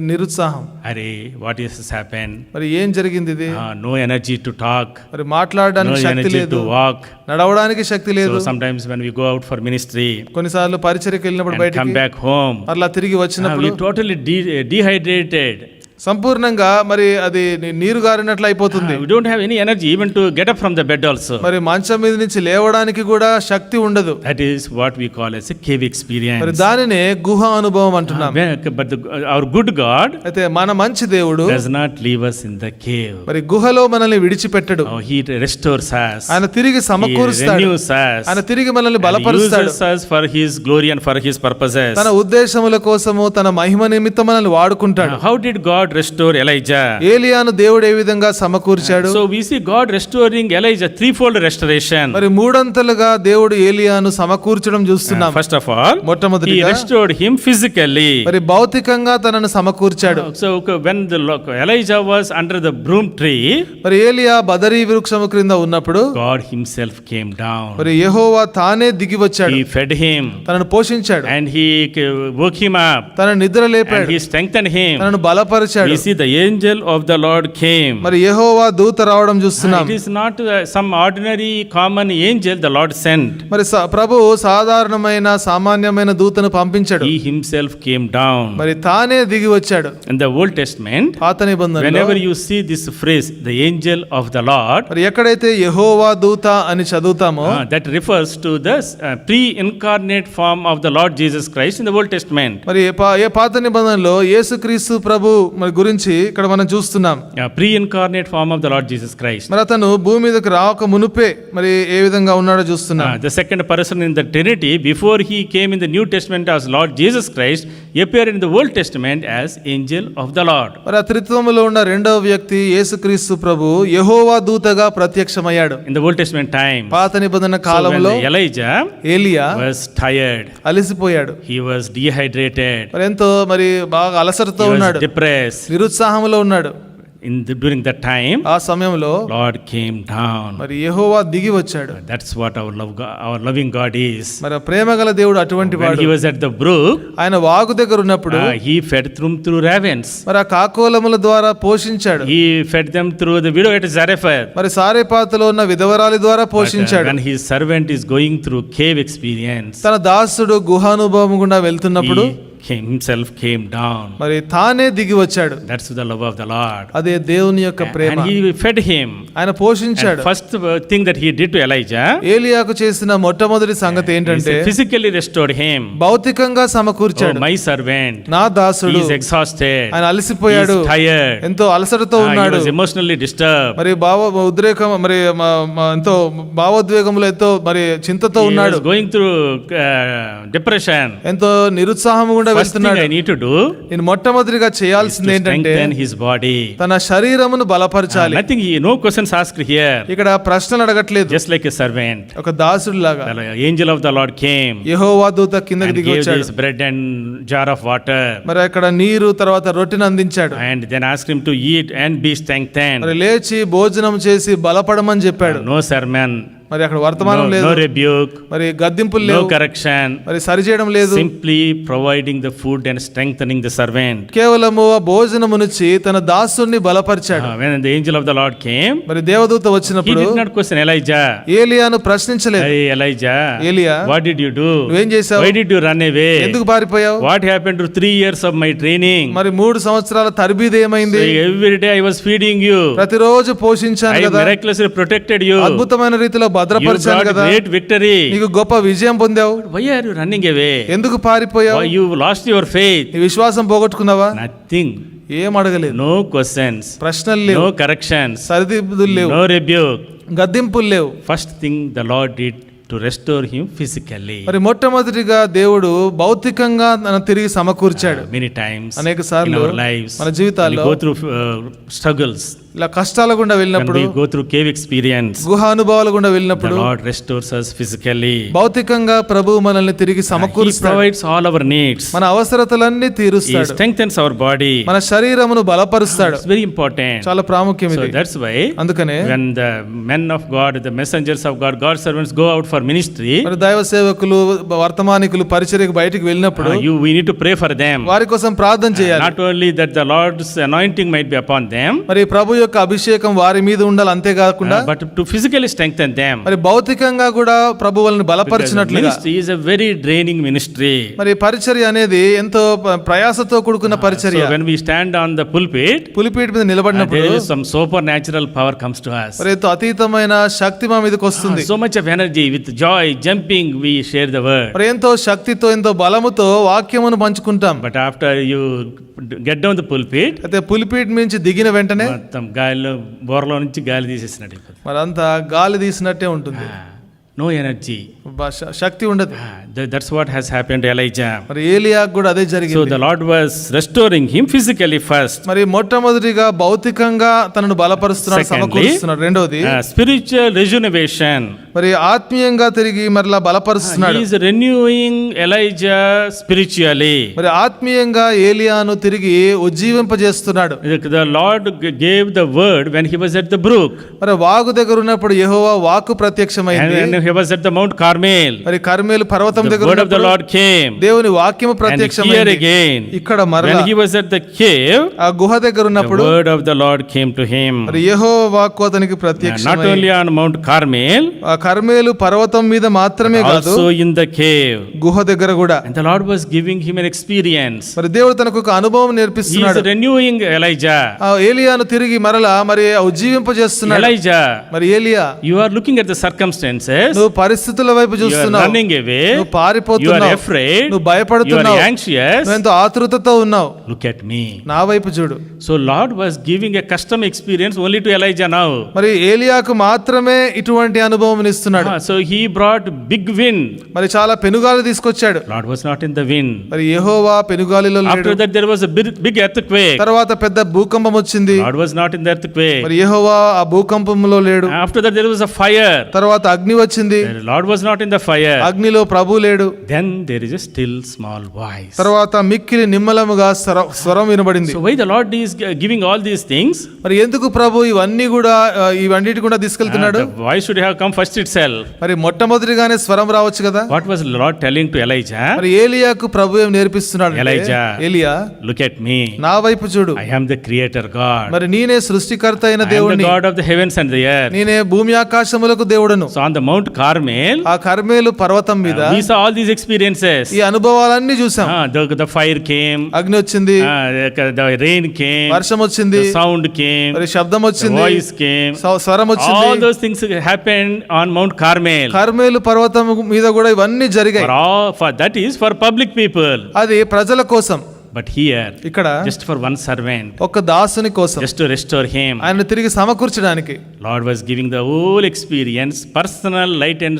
Speaker 2: నిరుత్సాహం.
Speaker 1: Arey, what has happened?
Speaker 2: మరి ఏం జరిగింది ఇది?
Speaker 1: No energy to talk.
Speaker 2: మరి మాట్లాడడానికి
Speaker 1: No
Speaker 2: శక్తి
Speaker 1: energy
Speaker 2: లేదు,
Speaker 1: to walk.
Speaker 2: నడవడానికి శక్తి లేదు.
Speaker 1: So sometimes when we go out for ministry,
Speaker 2: కొన్నిసార్లు పరిచర్యకి వెళ్ళినప్పుడు
Speaker 1: and come
Speaker 2: బయటికి
Speaker 1: back home,
Speaker 2: అలా తిరిగి వచ్చినప్పుడు
Speaker 1: we totally dehydrated.
Speaker 2: సంపూర్ణంగా మరి అది నీరు గారినట్లు అయిపోతుంది.
Speaker 1: We don't have any energy even to get up from the bed also.
Speaker 2: మరి మంచం మీద నుంచి లేవడానికి కూడా శక్తి ఉండదు.
Speaker 1: That is what we call as a cave experience.
Speaker 2: మరి దానినే గుహ అనుభవం అంటున్నాం.
Speaker 1: But our good God
Speaker 2: అయితే మన మంచి దేవుడు
Speaker 1: does not leave us in the cave.
Speaker 2: మరి గుహలో మనల్ని విడిచిపెట్టడు.
Speaker 1: He restores us.
Speaker 2: ఆయన తిరిగి సమకూరుస్తాడు.
Speaker 1: He renews us.
Speaker 2: ఆయన తిరిగి మనల్ని బలపరుస్తాడు.
Speaker 1: Uses us for his glory and for his purposes.
Speaker 2: తన ఉద్దేశముల కోసము తన మహిమ నిమిత్తం మనల్ని వాడుకుంటాడు.
Speaker 1: How did God restore Elijah?
Speaker 2: ఏలియాను దేవుడు ఏ విధంగా సమకూర్చాడు?
Speaker 1: So we see God restoring Elijah, threefold restoration.
Speaker 2: మరి మూడంతలుగా దేవుడు ఏలియాను సమకూర్చడం చూస్తున్నాం.
Speaker 1: First of all,
Speaker 2: మొట్టమొదటిగా
Speaker 1: he restored him physically.
Speaker 2: మరి భౌతికంగా తనను సమకూర్చాడు.
Speaker 1: So when Elijah was under the broom tree,
Speaker 2: మరి ఏలియా బదరీ వృక్షము క్రింద ఉన్నప్పుడు
Speaker 1: God himself came down.
Speaker 2: మరి యెహోవా తానే దిగి వచ్చాడు.
Speaker 1: He fed him.
Speaker 2: తనను పోషించాడు.
Speaker 1: And he woke him up.
Speaker 2: తనను నిద్ర లేపాడు.
Speaker 1: And he strengthened him.
Speaker 2: తనను బలపరిచాడు.
Speaker 1: We see the angel of the Lord came.
Speaker 2: మరి యెహోవా దూత రావడం చూస్తున్నాం.
Speaker 1: It is not some ordinary common angel the Lord sent.
Speaker 2: మరి ప్రభు సాధారణమైన సామాన్యమైన దూతను పంపించాడు.
Speaker 1: He himself came down.
Speaker 2: మరి తానే దిగి వచ్చాడు.
Speaker 1: In the Old Testament,
Speaker 2: పాత నిబంధనలో
Speaker 1: whenever you see this phrase the angel of the Lord,
Speaker 2: మరి ఎక్కడైతే యెహోవా దూత అని చదువుతామో
Speaker 1: that refers to the pre-incarnate form of the Lord Jesus Christ in the Old Testament.
Speaker 2: మరి ఏ పాత నిబంధనలో యేసుక్రీస్తు ప్రభు మరి గురించి ఇక్కడ మనం చూస్తున్నాం.
Speaker 1: Pre-incarnate form of the Lord Jesus Christ.
Speaker 2: మరి అతను భూమి మీదకి రాక మునుపే మరి ఏ విధంగా ఉన్నాడో చూస్తున్నాం.
Speaker 1: The second person in the Trinity before he came in the New Testament as Lord Jesus Christ appeared in the Old Testament as angel of the Lord.
Speaker 2: మరి ఆ త్రిత్వములో ఉన్న రెండవ వ్యక్తి యేసుక్రీస్తు ప్రభు యెహోవా దూతగా ప్రత్యక్షమయ్యాడు.
Speaker 1: In the Old Testament time,
Speaker 2: పాత నిబంధన కాలంలో
Speaker 1: Elijah
Speaker 2: ఏలియా
Speaker 1: was tired.
Speaker 2: అలసిపోయాడు.
Speaker 1: He was dehydrated.
Speaker 2: మరి ఎంతో మరి బాగా అలసటతో ఉన్నాడు.
Speaker 1: Depressed.
Speaker 2: నిరుత్సాహంలో ఉన్నాడు.
Speaker 1: During that time,
Speaker 2: ఆ సమయంలో
Speaker 1: Lord came down.
Speaker 2: మరి యెహోవా దిగి వచ్చాడు.
Speaker 1: That's what our loving God is.
Speaker 2: మరి ప్రేమగల దేవుడు అటువంటి
Speaker 1: When
Speaker 2: వాడు.
Speaker 1: he was at the brook,
Speaker 2: ఆయన వాగు దగ్గర ఉన్నప్పుడు
Speaker 1: he fed through ravens.
Speaker 2: మరి ఆ కాకోలముల ద్వారా పోషించాడు.
Speaker 1: He fed them through the widow at Zarephath.
Speaker 2: మరి సారెపాతులో ఉన్న విధవరాలి ద్వారా పోషించాడు.
Speaker 1: When his servant is going through cave experience,
Speaker 2: తన దాసుడు గుహానుభవం గుండా వెళ్తున్నప్పుడు
Speaker 1: himself came down.
Speaker 2: మరి తానే దిగి వచ్చాడు.
Speaker 1: That's the love of the Lord.
Speaker 2: అదే దేవుని యొక్క ప్రేమ.
Speaker 1: And he fed him.
Speaker 2: ఆయన పోషించాడు.
Speaker 1: And first thing that he did to Elijah,
Speaker 2: ఏలియాకు చేసిన మొట్టమొదటి సంగతి ఏంటంటే
Speaker 1: he physically restored him.
Speaker 2: భౌతికంగా సమకూర్చాడు.
Speaker 1: Oh, my servant,
Speaker 2: నా దాసుడు,
Speaker 1: he is exhausted,
Speaker 2: ఆయన అలసిపోయాడు,
Speaker 1: he is tired,
Speaker 2: ఎంతో అలసటతో
Speaker 1: he
Speaker 2: ఉన్నాడు,
Speaker 1: was emotionally disturbed,
Speaker 2: మరి ఉద్రేకం మరి ఎంతో భావోద్వేగంలో ఎంతో మరి చింతతో
Speaker 1: he
Speaker 2: ఉన్నాడు,
Speaker 1: was going through depression.
Speaker 2: ఎంతో నిరుత్సాహం గుండా
Speaker 1: First thing
Speaker 2: వెళ్తున్నాడు.
Speaker 1: I need to do
Speaker 2: నేను మొట్టమొదటిగా
Speaker 1: is
Speaker 2: చేయాల్సింది
Speaker 1: to
Speaker 2: ఏంటంటే
Speaker 1: strengthen his body.
Speaker 2: తన శరీరమును బలపరచాలి.
Speaker 1: Nothing, no questions asked here.
Speaker 2: ఇక్కడ ప్రశ్నలు అడగట్లేదు.
Speaker 1: Just like a servant,
Speaker 2: ఒక దాసుడు లాగా
Speaker 1: the angel of the Lord came
Speaker 2: యెహోవా దూత కిందకి
Speaker 1: and
Speaker 2: దిగి
Speaker 1: gave
Speaker 2: వచ్చాడు.
Speaker 1: this bread and jar of water,
Speaker 2: మరి అక్కడ నీరు తర్వాత రొట్టెను అందించాడు.
Speaker 1: and then asked him to eat and be strengthened.
Speaker 2: మరి లేచి భోజనం చేసి బలపడమని చెప్పాడు.
Speaker 1: No sermon,
Speaker 2: మరి అక్కడ వర్తమానం
Speaker 1: no
Speaker 2: లేదు,
Speaker 1: rebuke,
Speaker 2: మరి గద్దింపులు
Speaker 1: no
Speaker 2: లేవు,
Speaker 1: correction,
Speaker 2: మరి సరిచేయడం లేదు.
Speaker 1: simply providing the food and strengthening the servant.
Speaker 2: కేవలము ఆ భోజనమునిచ్చి తన దాసుని బలపరిచాడు.
Speaker 1: When the angel of the Lord came,
Speaker 2: మరి దేవదూత
Speaker 1: he
Speaker 2: వచ్చినప్పుడు
Speaker 1: did not question Elijah.
Speaker 2: ఏలియాను ప్రశ్నించలేదు.
Speaker 1: Hey Elijah,
Speaker 2: ఏలియా,
Speaker 1: what did you do?
Speaker 2: నువ్వేం చేశావు?
Speaker 1: Why did you run away?
Speaker 2: ఎందుకు పారిపోయావు?
Speaker 1: What happened to 3 years of my training?
Speaker 2: మరి 3 సంవత్సరాల తరబీదు ఏమైంది?
Speaker 1: So every day I was feeding you.
Speaker 2: ప్రతిరోజు పోషించాను
Speaker 1: I
Speaker 2: కదా,
Speaker 1: miraculously protected you.
Speaker 2: అద్భుతమైన రీతిలో
Speaker 1: You
Speaker 2: భద్రపరిచాను
Speaker 1: got
Speaker 2: కదా,
Speaker 1: great victory.
Speaker 2: నీకు గొప్ప విజయం పొందావు.
Speaker 1: Why are you running away?
Speaker 2: ఎందుకు పారిపోయావు?
Speaker 1: Why you lost your faith?
Speaker 2: నీ విశ్వాసం పోగొట్టుకున్నావా?
Speaker 1: Nothing.
Speaker 2: ఏం అడగలేదు.
Speaker 1: No questions.
Speaker 2: ప్రశ్నలు లేవు,
Speaker 1: No corrections.
Speaker 2: సరిదిద్దులు లేవు,
Speaker 1: No rebuke.
Speaker 2: గద్దింపులు లేవు.
Speaker 1: First thing the Lord did to restore him physically.
Speaker 2: మరి మొట్టమొదటిగా దేవుడు భౌతికంగా తన తిరిగి సమకూర్చాడు.
Speaker 1: Many times
Speaker 2: అనేక
Speaker 1: in
Speaker 2: సార్లు
Speaker 1: our lives,
Speaker 2: మన
Speaker 1: when we
Speaker 2: జీవితాల్లో
Speaker 1: go through struggles,
Speaker 2: ఇలా కష్టాల గుండా
Speaker 1: when
Speaker 2: వెళ్ళినప్పుడు,
Speaker 1: we go through cave experience,
Speaker 2: గుహ అనుభవాల గుండా
Speaker 1: the
Speaker 2: వెళ్ళినప్పుడు
Speaker 1: Lord restores us physically.
Speaker 2: భౌతికంగా ప్రభువు మనల్ని తిరిగి
Speaker 1: He
Speaker 2: సమకూరుస్తాడు.
Speaker 1: provides all our needs.
Speaker 2: మన అవసరతలన్నీ
Speaker 1: He
Speaker 2: తీరుస్తాడు.
Speaker 1: strengthens our body.
Speaker 2: మన శరీరమును బలపరుస్తాడు.
Speaker 1: It's very important.
Speaker 2: చాలా ప్రాముఖ్యం
Speaker 1: So
Speaker 2: ఇది.
Speaker 1: that's why
Speaker 2: అందుకనే
Speaker 1: when the men of God, the messengers of God, God's servants go out for ministry,
Speaker 2: మరి దైవ సేవకులు వర్తమానికులు పరిచర్యకు బయటికి వెళ్ళినప్పుడు
Speaker 1: we need to pray for them.
Speaker 2: వారి కోసం ప్రార్థన చేయాలి.
Speaker 1: Not only that the Lord's anointing might be upon them,
Speaker 2: మరి ప్రభు యొక్క అభిషేకం వారి మీద ఉండాలి, అంతేకాకుండా
Speaker 1: but to physically strengthen them.
Speaker 2: మరి భౌతికంగా కూడా ప్రభు వాళ్ళని
Speaker 1: Because
Speaker 2: బలపరిచినట్లుగా.
Speaker 1: ministry is a very draining ministry.
Speaker 2: మరి పరిచర్య అనేది ఎంతో ప్రయాసతో కూడుకున్న పరిచర్య.
Speaker 1: So when we stand on the pulpit,
Speaker 2: పులిపీట మీద నిలబడినప్పుడు
Speaker 1: there is some supernatural power comes to us.
Speaker 2: మరి ఎంతో అతీతమైన శక్తి మా మీదకి వస్తుంది.
Speaker 1: So much of energy, with joy, jumping, we share the word.
Speaker 2: మరి ఎంతో శక్తితో ఎంతో బలముతో వాక్యమును పంచుకుంటాం.
Speaker 1: But after you get down the pulpit,
Speaker 2: అయితే పులిపీట నుంచి దిగిన వెంటనే
Speaker 1: మొత్తం గాలిలో బోర్లో నుంచి గాలి తీసేసినట్టు అయిపోతుంది.
Speaker 2: మరి అంతా గాలి తీసినట్టే ఉంటుంది.
Speaker 1: No energy.
Speaker 2: శక్తి ఉండదు.
Speaker 1: That's what has happened to Elijah.
Speaker 2: మరి ఏలియాకు కూడా అదే
Speaker 1: So
Speaker 2: జరిగింది.
Speaker 1: the Lord was restoring him physically first.
Speaker 2: మరి మొట్టమొదటిగా భౌతికంగా తనను బలపరుస్తున్నాడు,
Speaker 1: Secondly,
Speaker 2: సమకూరుస్తున్నాడు. రెండోది
Speaker 1: spiritual rejuvenation.
Speaker 2: మరి ఆత్మీయంగా తిరిగి మరలా బలపరుస్తున్నాడు.
Speaker 1: He is renewing Elijah spiritually.
Speaker 2: మరి ఆత్మీయంగా ఏలియాను తిరిగి ఉజ్జీవింపజేస్తున్నాడు.
Speaker 1: The Lord gave the word when he was at the brook.
Speaker 2: మరి వాగు దగ్గర ఉన్నప్పుడు యెహోవా వాక్కు
Speaker 1: And
Speaker 2: ప్రత్యక్షమైంది.
Speaker 1: when he was at the Mount Carmel,
Speaker 2: మరి కర్మేలు పర్వతం
Speaker 1: the
Speaker 2: దగ్గర
Speaker 1: word of the
Speaker 2: ఉన్నప్పుడు
Speaker 1: Lord came.
Speaker 2: దేవుని వాక్యము
Speaker 1: And here
Speaker 2: ప్రత్యక్షమైంది.
Speaker 1: again,
Speaker 2: ఇక్కడ
Speaker 1: when
Speaker 2: మరలా
Speaker 1: he was at the cave,
Speaker 2: ఆ గుహ దగ్గర
Speaker 1: the
Speaker 2: ఉన్నప్పుడు
Speaker 1: word of the Lord came to him.
Speaker 2: మరి యెహోవా వాక్కు అతనికి
Speaker 1: Not
Speaker 2: ప్రత్యక్షమైంది.
Speaker 1: only on Mount Carmel,
Speaker 2: ఆ కర్మేలు పర్వతం మీద మాత్రమే కాదు,
Speaker 1: also in the cave.
Speaker 2: గుహ దగ్గర కూడా.
Speaker 1: And the Lord was giving him an experience.
Speaker 2: మరి దేవుడు తనకు ఒక అనుభవం
Speaker 1: He is
Speaker 2: నేర్పిస్తున్నాడు.
Speaker 1: renewing Elijah.
Speaker 2: ఆ ఏలియాను తిరిగి మరలా మరి ఉజ్జీవింపజేస్తున్నాడు.
Speaker 1: Elijah,
Speaker 2: మరి ఏలియా,
Speaker 1: you are looking at the circumstances.
Speaker 2: నువ్వు పరిస్థితుల వైపు
Speaker 1: You are
Speaker 2: చూస్తున్నావు,
Speaker 1: running away.
Speaker 2: నువ్వు
Speaker 1: You are
Speaker 2: పారిపోతున్నావు,
Speaker 1: afraid.
Speaker 2: నువ్వు
Speaker 1: You
Speaker 2: భయపడుతున్నావు,
Speaker 1: are anxious.
Speaker 2: నువ్వు ఎంతో ఆతృతతో ఉన్నావు.
Speaker 1: Look at me.
Speaker 2: నా వైపు చూడు.
Speaker 1: So Lord was giving a custom experience only to Elijah now.
Speaker 2: మరి ఏలియాకు మాత్రమే ఇటువంటి అనుభవం ఇస్తున్నాడు.
Speaker 1: So he brought big wind.
Speaker 2: మరి చాలా పెనుగాలి తీసుకొచ్చాడు.
Speaker 1: Lord was not in the wind.
Speaker 2: మరి యెహోవా పెనుగాలిలో లేడు.
Speaker 1: After that there was a big earthquake.
Speaker 2: తర్వాత పెద్ద భూకంపం వచ్చింది.
Speaker 1: Lord was not in the earthquake.
Speaker 2: మరి యెహోవా ఆ భూకంపంలో లేడు.
Speaker 1: After that there was a fire.
Speaker 2: తర్వాత అగ్ని వచ్చింది.
Speaker 1: The Lord was not in the fire.
Speaker 2: అగ్నిలో ప్రభు లేడు.
Speaker 1: Then there is a still small voice.
Speaker 2: తర్వాత మిక్కిలి నిమ్మలముగా స్వరం వినబడింది.
Speaker 1: So why the Lord is giving all these things?
Speaker 2: మరి ఎందుకు ప్రభు ఇవన్నీ కూడా ఇవన్నిటి కూడా తీసుకెళ్తున్నాడు?
Speaker 1: The voice should have come first itself.
Speaker 2: మరి మొట్టమొదటిగానే స్వరం రావచ్చు కదా.
Speaker 1: What was the Lord telling to Elijah?
Speaker 2: మరి ఏలియాకు ప్రభు ఏం నేర్పిస్తున్నాడు?
Speaker 1: Elijah,
Speaker 2: ఏలియా,
Speaker 1: look at me.
Speaker 2: నా వైపు చూడు.
Speaker 1: I am the creator God.
Speaker 2: మరి నేనే సృష్టికర్త అయిన
Speaker 1: I am the
Speaker 2: దేవుడిని,
Speaker 1: God of the heavens and the earth.
Speaker 2: నేనే భూమి ఆకాశములకు దేవుడను.
Speaker 1: So on the Mount Carmel,
Speaker 2: ఆ కర్మేలు పర్వతం మీద
Speaker 1: we saw all these experiences.
Speaker 2: ఈ అనుభవాలన్నీ చూసాం.
Speaker 1: The fire came,
Speaker 2: అగ్ని వచ్చింది,
Speaker 1: the rain came,
Speaker 2: వర్షం వచ్చింది,
Speaker 1: the sound came,
Speaker 2: మరి శబ్దం
Speaker 1: the
Speaker 2: వచ్చింది,
Speaker 1: voice came.
Speaker 2: స్వరం వచ్చింది.
Speaker 1: All those things happened on Mount Carmel.
Speaker 2: Carmel పర్వతం మీద కూడా ఇవన్నీ జరిగాయి.
Speaker 1: That is for public people.
Speaker 2: అది ప్రజల కోసం.
Speaker 1: But here,
Speaker 2: ఇక్కడ
Speaker 1: just for one servant,
Speaker 2: ఒక దాసుని కోసం,
Speaker 1: just to restore him,
Speaker 2: ఆయన తిరిగి సమకూర్చడానికి
Speaker 1: Lord was giving the whole experience, personal light and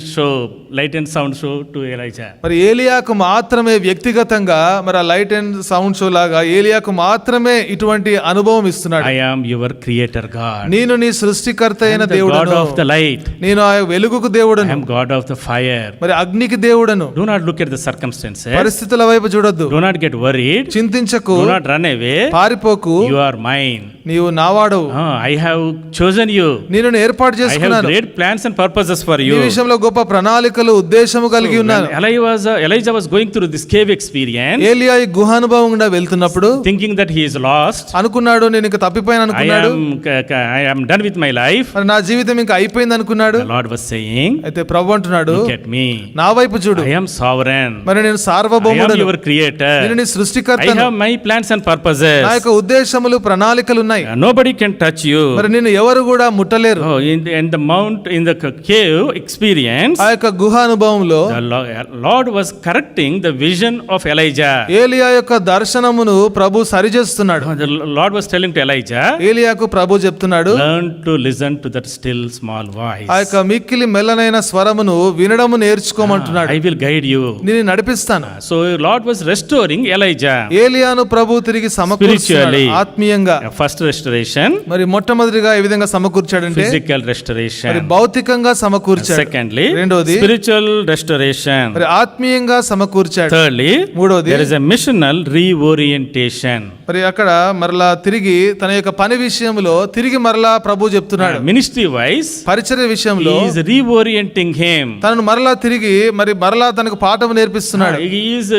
Speaker 1: sound show to Elijah.
Speaker 2: మరి ఏలియాకు మాత్రమే వ్యక్తిగతంగా, మరి ఆ లైట్ అండ్ సౌండ్ షో లాగా ఏలియాకు మాత్రమే ఇటువంటి అనుభవం ఇస్తున్నాడు.
Speaker 1: I am your creator God.
Speaker 2: నేను నీ సృష్టికర్త అయిన
Speaker 1: I am the
Speaker 2: దేవుడను,
Speaker 1: God of the light.
Speaker 2: నేను ఆ వెలుగుకు దేవుడను,
Speaker 1: I am God of the fire.
Speaker 2: మరి అగ్నికి దేవుడను.
Speaker 1: Do not look at the circumstances.
Speaker 2: పరిస్థితుల వైపు చూడొద్దు.
Speaker 1: Do not get worried.
Speaker 2: చింతించకు.
Speaker 1: Do not run away.
Speaker 2: పారిపోకు.
Speaker 1: You are mine.
Speaker 2: నీవు నావాడవు.
Speaker 1: I have chosen you.
Speaker 2: నేను ఏర్పాటు
Speaker 1: I have
Speaker 2: చేసుకున్నాను.
Speaker 1: great plans and purposes for
Speaker 2: ఈ
Speaker 1: you.
Speaker 2: విషయంలో గొప్ప ప్రణాళికలు, ఉద్దేశము కలిగి ఉన్నాను.
Speaker 1: Elijah was going through this cave experience,
Speaker 2: ఏలియా ఈ గుహానుభవం గుండా వెళ్తున్నప్పుడు
Speaker 1: thinking that he is lost.
Speaker 2: అనుకున్నాడు, నేను ఇంకా తప్పిపోయాను అనుకున్నాడు.
Speaker 1: I am done with my life.
Speaker 2: మరి నా జీవితం ఇంకా అయిపోయింది అనుకున్నాడు.
Speaker 1: The Lord was saying,
Speaker 2: అయితే ప్రభు అంటున్నాడు,
Speaker 1: look at me.
Speaker 2: నా వైపు చూడు.
Speaker 1: I am sovereign.
Speaker 2: మరి నేను
Speaker 1: I am
Speaker 2: సార్వభౌముడను.
Speaker 1: your creator.
Speaker 2: నేను నీ
Speaker 1: I
Speaker 2: సృష్టికర్తను.
Speaker 1: have my plans and purposes.
Speaker 2: నా యొక్క ఉద్దేశములు, ప్రణాళికలు ఉన్నాయి.
Speaker 1: Nobody can touch you.
Speaker 2: మరి నిన్ను ఎవరు కూడా ముట్టలేరు.
Speaker 1: Oh, in the cave experience,
Speaker 2: ఆ యొక్క గుహ అనుభవంలో
Speaker 1: the Lord was correcting the vision of Elijah.
Speaker 2: ఏలియా యొక్క దర్శనమును ప్రభు సరిచేస్తున్నాడు.
Speaker 1: The Lord was telling to Elijah,
Speaker 2: ఏలియాకు ప్రభు చెప్తున్నాడు,
Speaker 1: learn to listen to that still small voice.
Speaker 2: ఆ యొక్క మిక్కిలి మెల్లనైన స్వరమును వినడము నేర్చుకోమంటున్నాడు.
Speaker 1: I will guide you.
Speaker 2: నేను నడిపిస్తాను.
Speaker 1: So Lord was restoring Elijah.
Speaker 2: ఏలియాను ప్రభు తిరిగి సమకూర్చాడు
Speaker 1: Spiritually.
Speaker 2: ఆత్మీయంగా.
Speaker 1: First restoration,
Speaker 2: మరి మొట్టమొదటిగా ఏ విధంగా సమకూర్చాడంటే
Speaker 1: physical
Speaker 2: మరి
Speaker 1: restoration.
Speaker 2: భౌతికంగా సమకూర్చాడు.
Speaker 1: Secondly,
Speaker 2: రెండోది
Speaker 1: spiritual restoration.
Speaker 2: మరి ఆత్మీయంగా సమకూర్చాడు.
Speaker 1: Thirdly,
Speaker 2: మూడోది
Speaker 1: there is a missional reorientation.
Speaker 2: మరి అక్కడ మరలా తిరిగి తన యొక్క పని విషయంలో తిరిగి మరలా ప్రభు చెప్తున్నాడు.
Speaker 1: Ministry wise,
Speaker 2: పరిచర్య విషయంలో
Speaker 1: he is reorienting him.
Speaker 2: తనను మరలా తిరిగి మరి మరలా తనకు పాఠం నేర్పిస్తున్నాడు.
Speaker 1: He is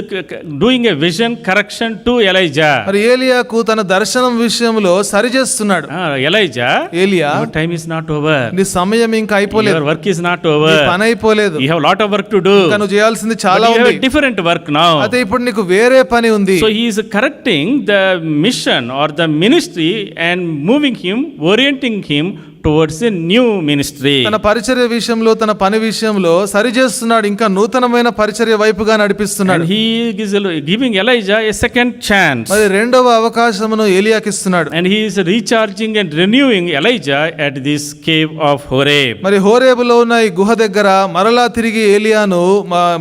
Speaker 1: doing a vision correction to Elijah.
Speaker 2: మరి ఏలియాకు తన దర్శనం విషయంలో సరిచేస్తున్నాడు.
Speaker 1: Elijah,
Speaker 2: ఏలియా,
Speaker 1: your time is not over.
Speaker 2: నీ సమయం ఇంకా అయిపోలేదు.
Speaker 1: Your work is not over.
Speaker 2: నీ పని అయిపోలేదు.
Speaker 1: You have a lot of work to do.
Speaker 2: ఇంకా నువ్వు చేయాల్సింది
Speaker 1: But
Speaker 2: చాలా
Speaker 1: you have
Speaker 2: ఉంది.
Speaker 1: a different work now.
Speaker 2: అయితే ఇప్పుడు నీకు వేరే పని ఉంది.
Speaker 1: So he is correcting the mission or the ministry and moving him, orienting him towards a new ministry.
Speaker 2: తన పరిచర్య విషయంలో, తన పని విషయంలో సరిచేస్తున్నాడు. ఇంకా నూతనమైన పరిచర్య వైపుగా నడిపిస్తున్నాడు.
Speaker 1: And he is giving Elijah a second chance.
Speaker 2: మరి రెండవ అవకాశమును ఏలియాకి ఇస్తున్నాడు.
Speaker 1: And he is recharging and renewing Elijah at this cave of Horeb.
Speaker 2: మరి హోరేబులో ఉన్న ఈ గుహ దగ్గర మరలా తిరిగి ఏలియాను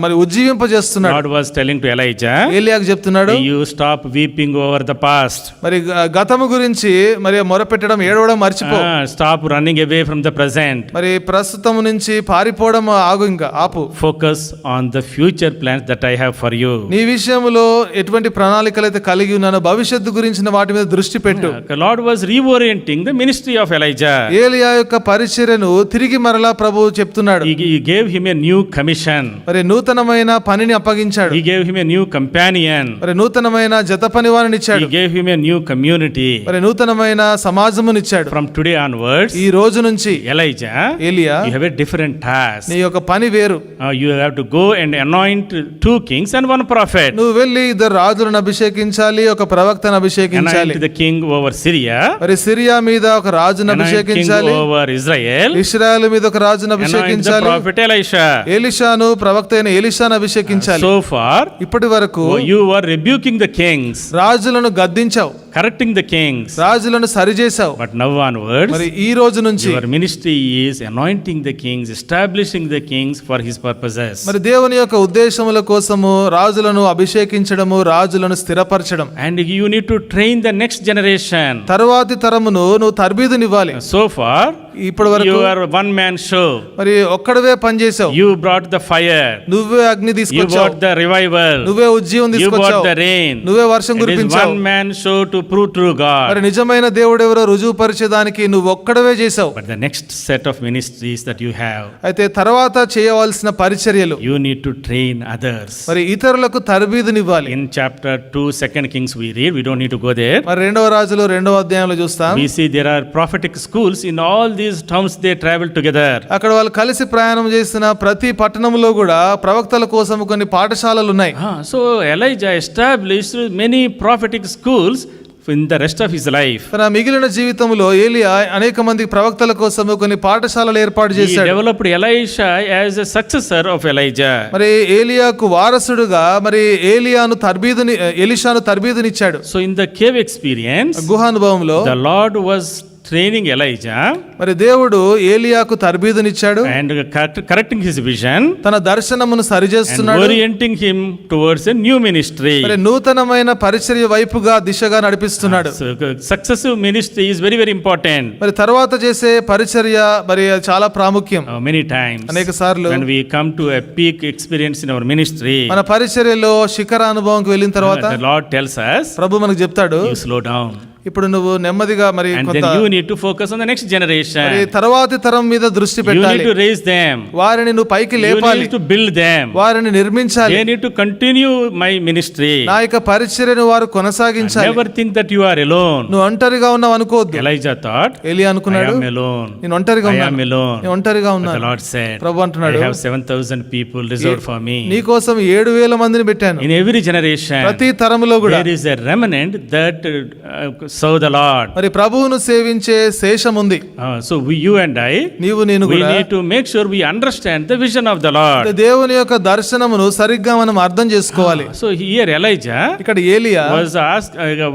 Speaker 2: మరి ఉజ్జీవింపజేస్తున్నాడు.
Speaker 1: God was telling to Elijah,
Speaker 2: ఏలియాకు చెప్తున్నాడు,
Speaker 1: you stop weeping over the past.
Speaker 2: మరి గతము గురించి మరి మొరపెట్టడం, ఏడవడం మర్చిపో.
Speaker 1: Stop running away from the present.
Speaker 2: మరి ప్రస్తుతం నుంచి పారిపోవడం ఆగు, ఇంకా ఆపు.
Speaker 1: Focus on the future plans that I have for you.
Speaker 2: నీ విషయంలో ఎటువంటి ప్రణాళికలు అయితే కలిగి ఉన్నానో భవిష్యత్తు గురించిన వాటి మీద దృష్టి పెట్టు.
Speaker 1: The Lord was reorienting the ministry of Elijah.
Speaker 2: ఏలియా యొక్క పరిచర్యను తిరిగి మరలా ప్రభువు చెప్తున్నాడు.
Speaker 1: He gave him a new commission.
Speaker 2: మరి నూతనమైన పనిని అప్పగించాడు.
Speaker 1: He gave him a new companion.
Speaker 2: మరి నూతనమైన జత పనివారిని ఇచ్చాడు.
Speaker 1: He gave him a new community.
Speaker 2: మరి నూతనమైన సమాజమునిచ్చాడు.
Speaker 1: From today onwards,
Speaker 2: ఈ రోజు నుంచి
Speaker 1: Elijah,
Speaker 2: ఏలియా,
Speaker 1: you have a different task.
Speaker 2: నీ యొక్క పని వేరు.
Speaker 1: You have to go and anoint 2 kings and 1 prophet.
Speaker 2: నువ్వు వెళ్ళి 2 రాజులను అభిషేకించాలి, ఒక ప్రవక్తను అభిషేకించాలి.
Speaker 1: Anoint the king over Syria.
Speaker 2: మరి సిరియా మీద ఒక రాజును
Speaker 1: Anoint king
Speaker 2: అభిషేకించాలి.
Speaker 1: over Israel.
Speaker 2: ఇశ్రాయేలు మీద ఒక రాజును
Speaker 1: Anoint the
Speaker 2: అభిషేకించాలి.
Speaker 1: prophet Elisha.
Speaker 2: ఎలీషాను, ప్రవక్త అయిన ఎలీషాను అభిషేకించాలి.
Speaker 1: So far,
Speaker 2: ఇప్పటి వరకు
Speaker 1: you were rebuking the kings,
Speaker 2: రాజులను గద్దించావు,
Speaker 1: correcting the kings.
Speaker 2: రాజులను సరిచేశావు.
Speaker 1: But now onwards,
Speaker 2: మరి ఈ రోజు నుంచి
Speaker 1: your ministry is anointing the kings, establishing the kings for his purposes.
Speaker 2: మరి దేవుని యొక్క ఉద్దేశముల కోసము రాజులను అభిషేకించడము, రాజులను స్థిరపరచడం.
Speaker 1: And you need to train the next generation.
Speaker 2: తరువాతి తరమును నువ్వు తర్బీదునివ్వాలి.
Speaker 1: So far,
Speaker 2: ఇప్పటి వరకు
Speaker 1: you are one man show.
Speaker 2: మరి ఒక్కడవే పని చేసావు.
Speaker 1: You brought the fire.
Speaker 2: నువ్వే అగ్ని
Speaker 1: You
Speaker 2: తీసుకొచ్చావు.
Speaker 1: brought the revival.
Speaker 2: నువ్వే ఉజ్జీవం
Speaker 1: You
Speaker 2: తీసుకొచ్చావు.
Speaker 1: brought the rain.
Speaker 2: నువ్వే వర్షం
Speaker 1: It is
Speaker 2: కురిపించావు.
Speaker 1: one man show to prove true God.
Speaker 2: మరి నిజమైన దేవుడెవరో రుజువు పరిచేదానికి నువ్వు ఒక్కడవే చేసావు.
Speaker 1: But the next set of ministries that you have,
Speaker 2: అయితే తర్వాత చేయవలసిన పరిచర్యలు,
Speaker 1: you need to train others.
Speaker 2: మరి ఇతరులకు తర్బీదునివ్వాలి.
Speaker 1: In chapter 2, 2 Kings we read, we don't need to go there.
Speaker 2: మరి 2వ రాజులు 2వ అధ్యాయంలో చూస్తాం.
Speaker 1: We see there are prophetic schools in all these these towns they traveled together.
Speaker 2: అక్కడ వాళ్ళు కలిసి ప్రయాణం చేసిన ప్రతి పట్టణంలో కూడా ప్రవక్తల కోసం కొన్ని పాఠశాలలు ఉన్నాయి.
Speaker 1: So Elijah established many prophetic schools in the rest of his life.
Speaker 2: తన మిగిలిన జీవితంలో ఏలియా అనేక మంది ప్రవక్తల కోసం కొన్ని పాఠశాలలు ఏర్పాటు
Speaker 1: He
Speaker 2: చేశాడు.
Speaker 1: developed Elisha as a successor of Elijah.
Speaker 2: మరి ఏలియాకు వారసుడుగా మరి ఎలీషాను తర్బీదునిచ్చాడు.
Speaker 1: So in the cave experience,
Speaker 2: గుహానుభవంలో
Speaker 1: the Lord was training Elijah
Speaker 2: మరి దేవుడు ఏలియాకు తర్బీదునిచ్చాడు
Speaker 1: and correcting his vision
Speaker 2: తన దర్శనమును
Speaker 1: and
Speaker 2: సరిచేస్తున్నాడు.
Speaker 1: orienting him towards a new ministry.
Speaker 2: మరి నూతనమైన పరిచర్య వైపుగా దిశగా నడిపిస్తున్నాడు.
Speaker 1: So successive ministry is very important.
Speaker 2: మరి తర్వాత చేసే పరిచర్య మరి చాలా ప్రాముఖ్యం.
Speaker 1: Many times
Speaker 2: అనేక సార్లు
Speaker 1: when we come to a peak experience in our ministry,
Speaker 2: మన పరిచర్యలో శిఖర అనుభవంకి వెళ్ళిన తర్వాత
Speaker 1: the Lord tells us,
Speaker 2: ప్రభు మనకు చెప్తాడు,
Speaker 1: you slow down
Speaker 2: ఇప్పుడు నువ్వు నెమ్మదిగా మరి
Speaker 1: and
Speaker 2: కొంత
Speaker 1: then you need to focus on the next generation.
Speaker 2: మరి తర్వాతి తరం మీద దృష్టి
Speaker 1: You
Speaker 2: పెట్టాలి.
Speaker 1: need to raise them.
Speaker 2: వారిని నువ్వు పైకి
Speaker 1: You
Speaker 2: లేపాలి,
Speaker 1: need to build them.
Speaker 2: వారిని నిర్మించాలి.
Speaker 1: They need to continue my ministry.
Speaker 2: నా యొక్క పరిచర్యను వారు కొనసాగించాలి.
Speaker 1: Never think that you are alone.
Speaker 2: నువ్వు ఒంటరిగా ఉన్నావు అనుకోవద్దు.
Speaker 1: Elijah thought,
Speaker 2: ఏలియా
Speaker 1: I
Speaker 2: అనుకున్నాడు,
Speaker 1: am alone.
Speaker 2: నేను ఒంటరిగా
Speaker 1: I am
Speaker 2: ఉన్నాను,
Speaker 1: alone.
Speaker 2: నేను ఒంటరిగా
Speaker 1: But the
Speaker 2: ఉన్నాను.
Speaker 1: Lord said,
Speaker 2: ప్రభు
Speaker 1: I
Speaker 2: అంటున్నాడు,
Speaker 1: have 7,000 people reserved for me.
Speaker 2: నీ కోసం 7,000 మందిని పెట్టాను.
Speaker 1: In every generation,
Speaker 2: ప్రతి తరములో కూడా
Speaker 1: there is a remnant that serve the Lord.
Speaker 2: మరి ప్రభువును సేవించే శేషం ఉంది.
Speaker 1: So you and I,
Speaker 2: నీవు నేను
Speaker 1: we
Speaker 2: కూడా
Speaker 1: need to make sure we understand the vision of the Lord.
Speaker 2: దేవుని యొక్క దర్శనమును సరిగ్గా మనం అర్థం చేసుకోవాలి.
Speaker 1: So here Elijah
Speaker 2: ఇక్కడ ఏలియా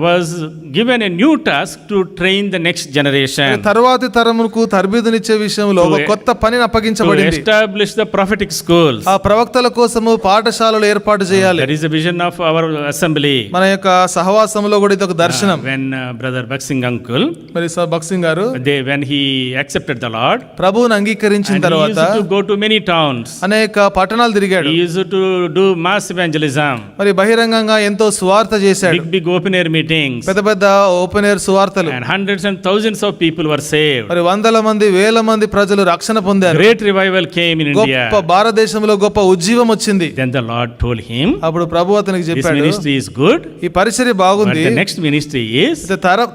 Speaker 1: was given a new task to train the next generation,
Speaker 2: తర్వాతి తరముకు తర్బీదునిచ్చే విషయంలో ఒక కొత్త పనిని
Speaker 1: to
Speaker 2: అప్పగించబడింది.
Speaker 1: establish the prophetic schools.
Speaker 2: ఆ ప్రవక్తల కోసము పాఠశాలలు ఏర్పాటు చేయాలి.
Speaker 1: That is the vision of our assembly.
Speaker 2: మన యొక్క సహవాసంలో కూడా ఇది ఒక దర్శనం.
Speaker 1: When brother Baksing uncle,
Speaker 2: మరి భక్సింగ్ గారు
Speaker 1: when he accepted the Lord,
Speaker 2: ప్రభువును అంగీకరించిన
Speaker 1: and he
Speaker 2: తర్వాత
Speaker 1: used to go to many towns.
Speaker 2: అనేక పట్టణాలు తిరిగాడు.
Speaker 1: He used to do mass evangelism,
Speaker 2: మరి బహిరంగంగా ఎంతో సువార్త చేశాడు.
Speaker 1: big open air meetings,
Speaker 2: పెద్ద పెద్ద ఓపెన్ ఎయిర్ సువార్తలు.
Speaker 1: and hundreds and thousands of people were saved.
Speaker 2: మరి వందల మంది వేల మంది ప్రజలు రక్షణ పొందారు.
Speaker 1: Great revival came in India.
Speaker 2: గొప్ప భారతదేశంలో గొప్ప ఉజ్జీవం వచ్చింది.
Speaker 1: Then the Lord told him,
Speaker 2: అప్పుడు ప్రభు అతనికి
Speaker 1: this
Speaker 2: చెప్పాడు,
Speaker 1: ministry is good,
Speaker 2: ఈ పరిచర్య
Speaker 1: but
Speaker 2: బాగుంది,
Speaker 1: the next ministry is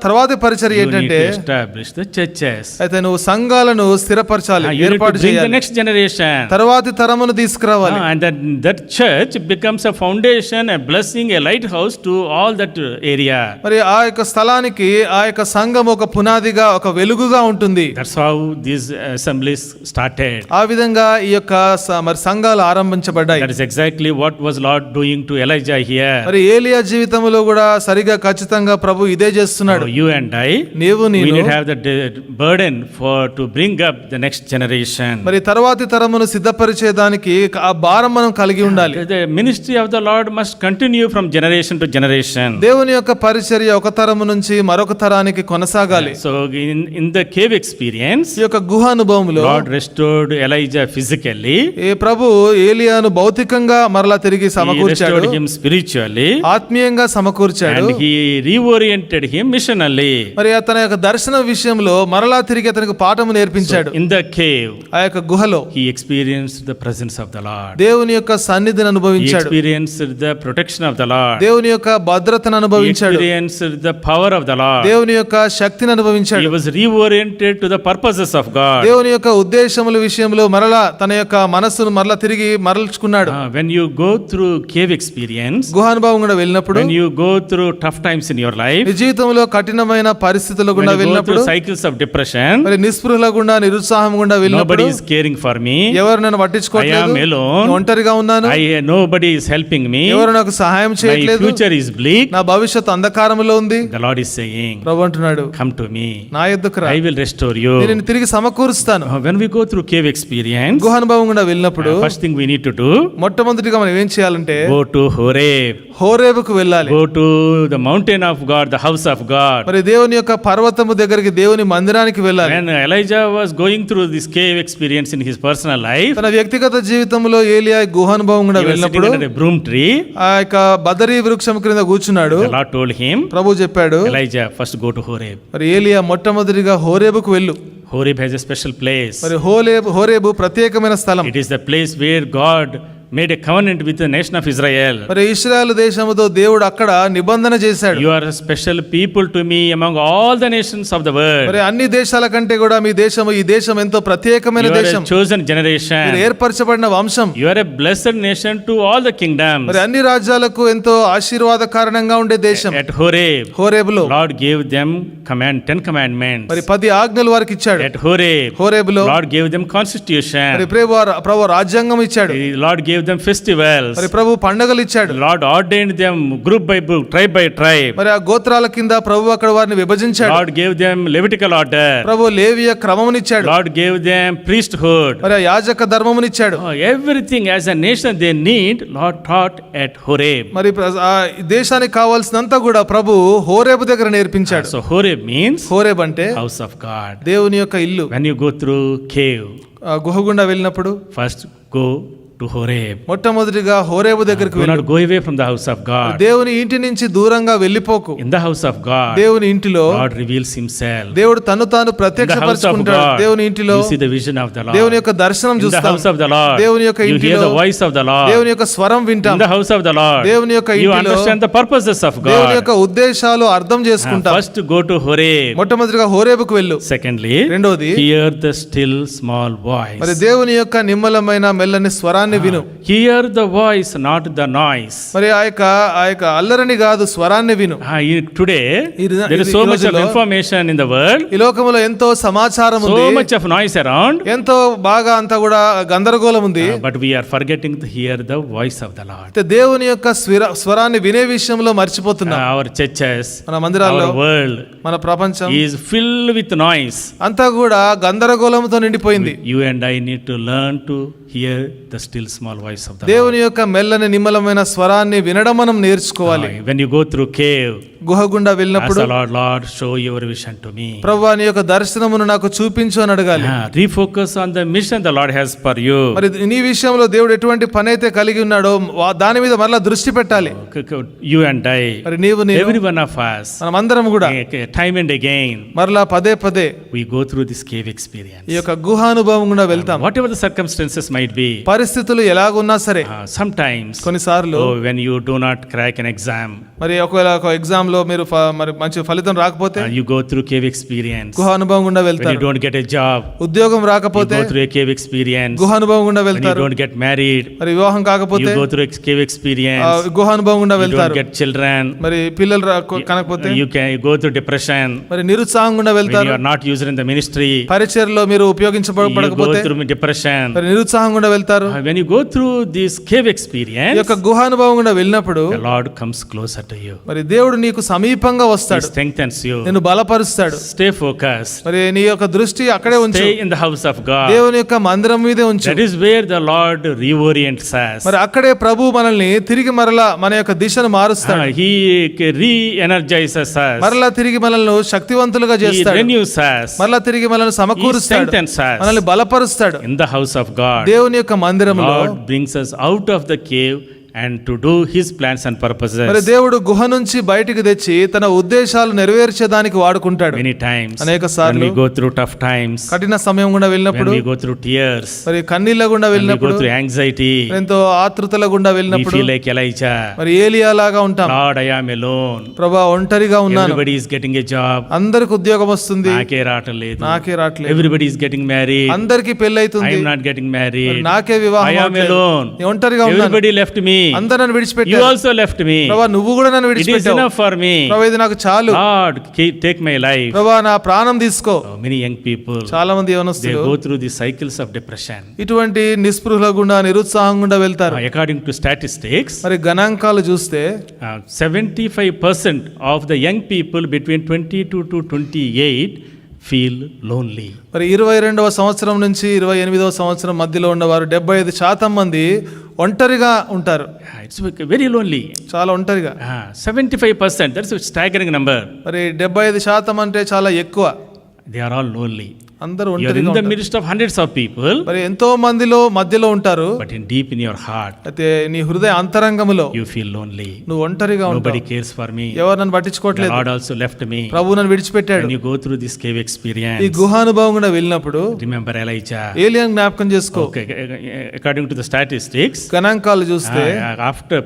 Speaker 2: తర్వాతి పరిచర్య
Speaker 1: you need
Speaker 2: ఏంటంటే
Speaker 1: to establish the churches.
Speaker 2: అయితే నువ్వు సంఘాలను స్థిరపరచాలి,
Speaker 1: You need to
Speaker 2: ఏర్పాటు
Speaker 1: bring the
Speaker 2: చేయాలి,
Speaker 1: next generation.
Speaker 2: తర్వాతి తరమును తీసుకురావాలి.
Speaker 1: And that church becomes a foundation, a blessing, a lighthouse to all that area.
Speaker 2: మరి ఆ యొక్క స్థలానికి ఆ యొక్క సంఘం ఒక పునాదిగా ఒక వెలుగుగా ఉంటుంది.
Speaker 1: That's how these assemblies started.
Speaker 2: ఆ విధంగా ఈ యొక్క మరి సంఘాలు ఆరంభించబడ్డాయి.
Speaker 1: That is exactly what was Lord doing to Elijah here.
Speaker 2: మరి ఏలియా జీవితంలో కూడా సరిగా ఖచ్చితంగా ప్రభు ఇదే చేస్తున్నాడు.
Speaker 1: So you and I,
Speaker 2: నీవు
Speaker 1: we
Speaker 2: నేను
Speaker 1: need to have the burden to bring up the next generation.
Speaker 2: మరి తర్వాతి తరమును సిద్ధపరిచేదానికి ఆ భారం మనం కలిగి ఉండాలి.
Speaker 1: The ministry of the Lord must continue from generation to generation.
Speaker 2: దేవుని యొక్క పరిచర్య ఒక తరము నుంచి మరొక తరానికి కొనసాగాలి.
Speaker 1: So in the cave experience,
Speaker 2: ఈ యొక్క గుహ అనుభవంలో
Speaker 1: Lord restored Elijah physically.
Speaker 2: ఏ ప్రభు ఏలియాను భౌతికంగా మరలా తిరిగి
Speaker 1: He
Speaker 2: సమకూర్చాడు,
Speaker 1: restored him spiritually,
Speaker 2: ఆత్మీయంగా సమకూర్చాడు.
Speaker 1: and he reoriented him missionally.
Speaker 2: మరి అతని యొక్క దర్శన విషయంలో మరలా తిరిగి అతనికి పాఠము నేర్పించాడు.
Speaker 1: In the cave,
Speaker 2: ఆ యొక్క గుహలో
Speaker 1: he experienced the presence of the Lord.
Speaker 2: దేవుని యొక్క సన్నిధిని
Speaker 1: He
Speaker 2: అనుభవించాడు,
Speaker 1: experienced the protection of the Lord.
Speaker 2: దేవుని యొక్క భద్రతను
Speaker 1: He
Speaker 2: అనుభవించాడు,
Speaker 1: experienced the power of the Lord.
Speaker 2: దేవుని యొక్క శక్తిని
Speaker 1: He
Speaker 2: అనుభవించాడు.
Speaker 1: was reoriented to the purposes of God.
Speaker 2: దేవుని యొక్క ఉద్దేశముల విషయంలో మరలా తన యొక్క మనస్సును మరలా తిరిగి మరల్చుకున్నాడు.
Speaker 1: When you go through cave experience,
Speaker 2: గుహానుభవం కూడా వెళ్ళినప్పుడు,
Speaker 1: when you go through tough times in your life,
Speaker 2: నీ జీవితంలో కఠినమైన పరిస్థితుల
Speaker 1: when
Speaker 2: గుండా
Speaker 1: you go
Speaker 2: వెళ్ళినప్పుడు,
Speaker 1: through cycles of depression,
Speaker 2: మరి నిస్పృహల గుండా నిరుత్సాహం గుండా వెళ్ళినప్పుడు,
Speaker 1: nobody is caring for me,
Speaker 2: ఎవరు నన్ను
Speaker 1: I
Speaker 2: పట్టించుకోవట్లేదు,
Speaker 1: am alone,
Speaker 2: నేను ఒంటరిగా ఉన్నాను,
Speaker 1: nobody is helping me,
Speaker 2: ఎవరు నాకు సహాయం
Speaker 1: my
Speaker 2: చేయట్లేదు,
Speaker 1: future is bleak,
Speaker 2: నా భవిష్యత్తు అంధకారంలో ఉంది.
Speaker 1: the Lord is saying,
Speaker 2: ప్రభు అంటున్నాడు,
Speaker 1: come to me,
Speaker 2: నా యొద్దకు రా,
Speaker 1: I will restore you.
Speaker 2: నేను నిన్ను తిరిగి సమకూరుస్తాను.
Speaker 1: When we go through cave experience,
Speaker 2: గుహానుభవం గుండా వెళ్ళినప్పుడు
Speaker 1: first thing we need to do,
Speaker 2: మొట్టమొదటిగా మనం ఏం చేయాలంటే
Speaker 1: go to Horeb,
Speaker 2: హోరేబుకు వెళ్ళాలి.
Speaker 1: go to the mountain of God, the house of God.
Speaker 2: మరి దేవుని యొక్క పర్వతము దగ్గరికి, దేవుని మందిరానికి వెళ్ళాలి.
Speaker 1: When Elijah was going through this cave experience in his personal life,
Speaker 2: తన వ్యక్తిగత జీవితంలో ఏలియా గుహానుభవం కూడా
Speaker 1: he was sitting
Speaker 2: వెళ్ళినప్పుడు
Speaker 1: under a broom tree.
Speaker 2: ఆ యొక్క బదరీ వృక్షం క్రింద కూర్చున్నాడు.
Speaker 1: The Lord told him,
Speaker 2: ప్రభు చెప్పాడు,
Speaker 1: Elijah, first go to Horeb.
Speaker 2: మరి ఏలియా మొట్టమొదటిగా హోరేబుకు వెళ్ళు.
Speaker 1: Horeb has a special place.
Speaker 2: మరి హోరేబు ప్రత్యేకమైన స్థలం.
Speaker 1: It is the place where God made a covenant with the nation of Israel.
Speaker 2: మరి ఇశ్రాయేలు దేశముతో దేవుడు అక్కడ నిబంధన చేశాడు.
Speaker 1: You are a special people to me among all the nations of the world.
Speaker 2: మరి అన్ని దేశాల కంటే కూడా మీ దేశము, ఈ దేశం ఎంతో ప్రత్యేకమైన
Speaker 1: You are
Speaker 2: దేశం.
Speaker 1: a chosen
Speaker 2: మీరు
Speaker 1: generation.
Speaker 2: ఏర్పరచబడిన వంశం.
Speaker 1: You are a blessed nation to all the kingdoms.
Speaker 2: మరి అన్ని రాజ్యాలకు ఎంతో ఆశీర్వాదకారణంగా ఉండే దేశం.
Speaker 1: At Horeb,
Speaker 2: హోరేబులో
Speaker 1: Lord gave them 10 commandments.
Speaker 2: మరి 10 ఆజ్ఞలు వారికి ఇచ్చాడు.
Speaker 1: At Horeb,
Speaker 2: హోరేబులో
Speaker 1: Lord gave them constitution.
Speaker 2: మరి ప్రభు రాజ్యాంగం ఇచ్చాడు.
Speaker 1: The Lord gave them festivals.
Speaker 2: మరి ప్రభు పండగలు ఇచ్చాడు.
Speaker 1: The Lord ordained them group by group, tribe by tribe.
Speaker 2: మరి ఆ గోత్రాల కింద ప్రభు అక్కడ వారిని విభజించాడు.
Speaker 1: Lord gave them Levitical order.
Speaker 2: ప్రభు లేవియ క్రమమునిచ్చాడు.
Speaker 1: Lord gave them priesthood.
Speaker 2: మరి ఆ యాజక ధర్మమునిచ్చాడు.
Speaker 1: Everything as a nation they need, Lord taught at Horeb.
Speaker 2: మరి ఆ దేశానికి కావాల్సినంతా కూడా ప్రభు హోరేబు దగ్గర నేర్పించాడు.
Speaker 1: So Horeb means
Speaker 2: హోరేబ్ అంటే
Speaker 1: house of God.
Speaker 2: దేవుని యొక్క ఇల్లు.
Speaker 1: When you go through cave,
Speaker 2: ఆ గుహ గుండా వెళ్ళినప్పుడు
Speaker 1: first go to Horeb.
Speaker 2: మొట్టమొదటిగా హోరేబు దగ్గరికి
Speaker 1: Do
Speaker 2: వెళ్ళు.
Speaker 1: not go away from the house of God.
Speaker 2: దేవుని ఇంటి నుంచి దూరంగా వెళ్ళిపోకు.
Speaker 1: In the house of God,
Speaker 2: దేవుని ఇంటిలో
Speaker 1: God reveals himself.
Speaker 2: దేవుడు తను తాను
Speaker 1: In the house of
Speaker 2: ప్రత్యక్షపరచుకుంటాడు.
Speaker 1: God,
Speaker 2: దేవుని ఇంటిలో
Speaker 1: you see the vision of the Lord.
Speaker 2: దేవుని యొక్క దర్శనం
Speaker 1: In the
Speaker 2: చూస్తాం.
Speaker 1: house of the Lord,
Speaker 2: దేవుని యొక్క
Speaker 1: you hear
Speaker 2: ఇంటిలో
Speaker 1: the voice of the Lord.
Speaker 2: దేవుని యొక్క స్వరం
Speaker 1: In
Speaker 2: వింటాం.
Speaker 1: the house of the Lord,
Speaker 2: దేవుని యొక్క
Speaker 1: you
Speaker 2: ఇంటిలో
Speaker 1: understand the purposes of
Speaker 2: దేవుని
Speaker 1: God.
Speaker 2: యొక్క ఉద్దేశాలు అర్థం చేసుకుంటాం.
Speaker 1: First go to Horeb.
Speaker 2: మొట్టమొదటిగా హోరేబుకు వెళ్ళు.
Speaker 1: Secondly,
Speaker 2: రెండోది
Speaker 1: hear the still small voice.
Speaker 2: మరి దేవుని యొక్క నిమ్మలమైన మెల్లని స్వరాన్ని విను.
Speaker 1: Hear the voice, not the noise.
Speaker 2: మరి ఆ యొక్క అల్లరిని కాదు, స్వరాన్ని విను.
Speaker 1: Today, there is so much of information in the world,
Speaker 2: ఈ లోకములో ఎంతో సమాచారం ఉంది,
Speaker 1: so much of noise around,
Speaker 2: ఎంతో బాగా అంతా కూడా గందరగోళం ఉంది.
Speaker 1: but we are forgetting to hear the voice of the Lord.
Speaker 2: దేవుని యొక్క స్వరాన్ని వినే విషయంలో మర్చిపోతున్నాం.
Speaker 1: Our churches,
Speaker 2: మన మందిరాల్లో,
Speaker 1: our world
Speaker 2: మన ప్రపంచం
Speaker 1: is filled with noise.
Speaker 2: అంతా కూడా గందరగోళంతో నిండిపోయింది.
Speaker 1: You and I need to learn to hear the still small voice of the Lord.
Speaker 2: దేవుని యొక్క మెల్లని నిమ్మలమైన స్వరాన్ని వినడం మనం నేర్చుకోవాలి.
Speaker 1: When you go through cave,
Speaker 2: గుహ గుండా వెళ్ళినప్పుడు
Speaker 1: ask the Lord, show your vision to me.
Speaker 2: ప్రభువా నీ యొక్క దర్శనమును నాకు చూపించు అని అడగాలి.
Speaker 1: Refocus on the mission the Lord has for you.
Speaker 2: మరి నీ విషయంలో దేవుడు ఎటువంటి పని అయితే కలిగి ఉన్నాడో దాని మీద మరలా దృష్టి పెట్టాలి.
Speaker 1: You and I,
Speaker 2: మరి నీవు నేను,
Speaker 1: every one of us,
Speaker 2: మనమందరం కూడా
Speaker 1: time and again,
Speaker 2: మరలా పదే పదే
Speaker 1: we go through this cave experience.
Speaker 2: ఈ యొక్క గుహ అనుభవం గుండా వెళ్తాం.
Speaker 1: Whatever the circumstances might be,
Speaker 2: పరిస్థితులు ఎలాగున్నా సరే,
Speaker 1: sometimes,
Speaker 2: కొన్నిసార్లు
Speaker 1: when you do not crack an exam,
Speaker 2: మరి ఒకవేళ ఒక ఎగ్జామ్ లో మీరు మరి మంచి ఫలితం రాకపోతే
Speaker 1: you go through cave experience.
Speaker 2: గుహ అనుభవం గుండా
Speaker 1: When you
Speaker 2: వెళ్తారు.
Speaker 1: don't get a job,
Speaker 2: ఉద్యోగం
Speaker 1: you
Speaker 2: రాకపోతే
Speaker 1: go through a cave experience.
Speaker 2: గుహ అనుభవం గుండా
Speaker 1: When you
Speaker 2: వెళ్తారు.
Speaker 1: don't get married,
Speaker 2: మరి వివాహం
Speaker 1: you
Speaker 2: కాకపోతే
Speaker 1: go through a cave experience.
Speaker 2: గుహ అనుభవం గుండా
Speaker 1: You don't
Speaker 2: వెళ్తారు.
Speaker 1: get children,
Speaker 2: మరి పిల్లలు కనకపోతే
Speaker 1: you can go through depression.
Speaker 2: మరి నిరుత్సాహం గుండా
Speaker 1: When
Speaker 2: వెళ్తారు.
Speaker 1: you are not used in the ministry,
Speaker 2: పరిచర్లో మీరు
Speaker 1: you go
Speaker 2: ఉపయోగించబడకపోతే
Speaker 1: through depression.
Speaker 2: మరి నిరుత్సాహం గుండా వెళ్తారు.
Speaker 1: When you go through this cave
Speaker 2: ఈ
Speaker 1: experience,
Speaker 2: యొక్క గుహ అనుభవం గుండా వెళ్ళినప్పుడు
Speaker 1: the Lord comes closer to you.
Speaker 2: మరి దేవుడు నీకు సమీపంగా
Speaker 1: He
Speaker 2: వస్తాడు,
Speaker 1: strengthens you.
Speaker 2: నిన్ను బలపరుస్తాడు.
Speaker 1: Stay focused.
Speaker 2: మరి నీ యొక్క దృష్టి అక్కడే ఉంచు,
Speaker 1: Stay in the house of God.
Speaker 2: దేవుని యొక్క మందిరం మీదే ఉంచు.
Speaker 1: That is where the Lord reorients us.
Speaker 2: మరి అక్కడే ప్రభు మనల్ని తిరిగి మరలా మన యొక్క దిశను మారుస్తాడు.
Speaker 1: He re-energizes us.
Speaker 2: మరలా తిరిగి మనల్ని శక్తివంతులుగా
Speaker 1: He
Speaker 2: చేస్తాడు.
Speaker 1: renews us.
Speaker 2: మరలా తిరిగి మనల్ని
Speaker 1: He
Speaker 2: సమకూరుస్తాడు,
Speaker 1: strengthens us.
Speaker 2: మనల్ని బలపరుస్తాడు.
Speaker 1: In the house of God,
Speaker 2: దేవుని యొక్క మందిరంలో
Speaker 1: Lord brings us out of the cave and to do His plans and purposes.
Speaker 2: మరి దేవుడు గుహ నుంచి బయటికి తెచ్చి తన ఉద్దేశాలు నెరవేర్చేదానికి వాడుకుంటాడు.
Speaker 1: Many times,
Speaker 2: అనేక
Speaker 1: when
Speaker 2: సార్లు
Speaker 1: we go through tough times,
Speaker 2: కఠిన సమయం గుండా
Speaker 1: when
Speaker 2: వెళ్ళినప్పుడు,
Speaker 1: we go through tears,
Speaker 2: మరి కన్నీళ్ళ గుండా
Speaker 1: when we go
Speaker 2: వెళ్ళినప్పుడు,
Speaker 1: through anxiety,
Speaker 2: ఎంతో ఆతృతల గుండా
Speaker 1: we
Speaker 2: వెళ్ళినప్పుడు
Speaker 1: feel like Elijah.
Speaker 2: మరి ఏలియా లాగా ఉంటాం.
Speaker 1: Lord, I am alone.
Speaker 2: ప్రభా ఒంటరిగా ఉన్నాను,
Speaker 1: Everybody is getting a job.
Speaker 2: అందరికి ఉద్యోగం వస్తుంది,
Speaker 1: నాకే రావట్లేదు.
Speaker 2: నాకే రావట్లేదు.
Speaker 1: Everybody is getting married.
Speaker 2: అందరికి పెళ్లి
Speaker 1: I
Speaker 2: అవుతుంది,
Speaker 1: am not getting
Speaker 2: మరి
Speaker 1: married.
Speaker 2: నాకే వివాహం
Speaker 1: I am
Speaker 2: అవ్వట్లేదు.
Speaker 1: alone.
Speaker 2: నేను ఒంటరిగా ఉన్నాను,
Speaker 1: Everybody left me.
Speaker 2: అందరూ నన్ను
Speaker 1: You
Speaker 2: విడిచిపెట్టారు.
Speaker 1: also left me.
Speaker 2: ప్రభా నువ్వు కూడా నన్ను
Speaker 1: It is
Speaker 2: విడిచిపెట్టావు.
Speaker 1: enough for me.
Speaker 2: ప్రభా ఇది నాకు చాలు.
Speaker 1: Lord, take my life.
Speaker 2: ప్రభా నా ప్రాణం తీసుకో.
Speaker 1: So many young people,
Speaker 2: చాలా మంది
Speaker 1: they
Speaker 2: యవనస్తులు
Speaker 1: go through the cycles of depression.
Speaker 2: ఇటువంటి నిస్పృహల గుండా, నిరుత్సాహం గుండా వెళ్తారు.
Speaker 1: According to statistics,
Speaker 2: మరి గణాంకాలు చూస్తే
Speaker 1: 75% of the young people between 22 to 28 feel lonely.
Speaker 2: మరి 22వ సంవత్సరం నుంచి 28వ సంవత్సరం మధ్యలో ఉన్నవారు 75% మంది ఒంటరిగా ఉంటారు.
Speaker 1: It's very lonely.
Speaker 2: చాలా ఒంటరిగా.
Speaker 1: 75%, that's a staggering number.
Speaker 2: మరి 75% అంటే చాలా ఎక్కువ.
Speaker 1: They are all lonely.
Speaker 2: అందరూ
Speaker 1: You are in
Speaker 2: ఒంటరిగా
Speaker 1: the
Speaker 2: ఉంటారు.
Speaker 1: midst of hundreds of people,
Speaker 2: మరి ఎంతో మందిలో మధ్యలో ఉంటారు.
Speaker 1: but in deep in your heart,
Speaker 2: అయితే నీ హృదయ అంతరంగములో
Speaker 1: you feel lonely.
Speaker 2: నువ్వు ఒంటరిగా
Speaker 1: Nobody
Speaker 2: ఉంటావు.
Speaker 1: cares for me.
Speaker 2: ఎవరు నన్ను
Speaker 1: The
Speaker 2: పట్టించుకోవట్లేదు.
Speaker 1: Lord also left me.
Speaker 2: ప్రభు నన్ను విడిచిపెట్టాడు.
Speaker 1: When you go through this cave
Speaker 2: ఈ
Speaker 1: experience,
Speaker 2: గుహానుభవం కూడా వెళ్ళినప్పుడు
Speaker 1: remember Elijah.
Speaker 2: ఏలియా జ్ఞాపకం చేసుకో.
Speaker 1: Okay, according to the statistics,
Speaker 2: గణాంకాలు చూస్తే
Speaker 1: after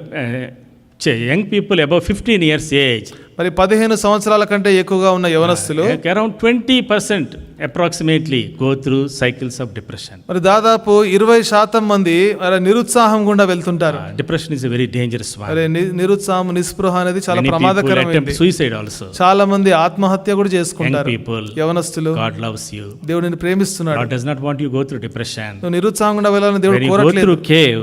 Speaker 1: young people above 15 years age,
Speaker 2: మరి 15 సంవత్సరాల కంటే ఎక్కువగా ఉన్న యవనస్తులు
Speaker 1: around 20% approximately go through cycles of depression.
Speaker 2: మరి దాదాపు 20% మంది మరి నిరుత్సాహం గుండా వెళ్తుంటారు.
Speaker 1: Depression is a very dangerous one.
Speaker 2: మరి నిరుత్సాహం నిస్పృహ అనేది చాలా
Speaker 1: Many people
Speaker 2: ప్రమాదకరమైనది.
Speaker 1: attempt suicide also.
Speaker 2: చాలా మంది ఆత్మహత్య కూడా
Speaker 1: Young
Speaker 2: చేసుకుంటారు.
Speaker 1: people,
Speaker 2: యవనస్తులు
Speaker 1: God loves you.
Speaker 2: దేవుడు నిన్ను ప్రేమిస్తున్నాడు.
Speaker 1: God does not want you to go through depression.
Speaker 2: నువ్వు నిరుత్సాహం గుండా వెళ్ళాలని
Speaker 1: When
Speaker 2: దేవుడు
Speaker 1: you go
Speaker 2: కోరట్లేదు.
Speaker 1: through cave,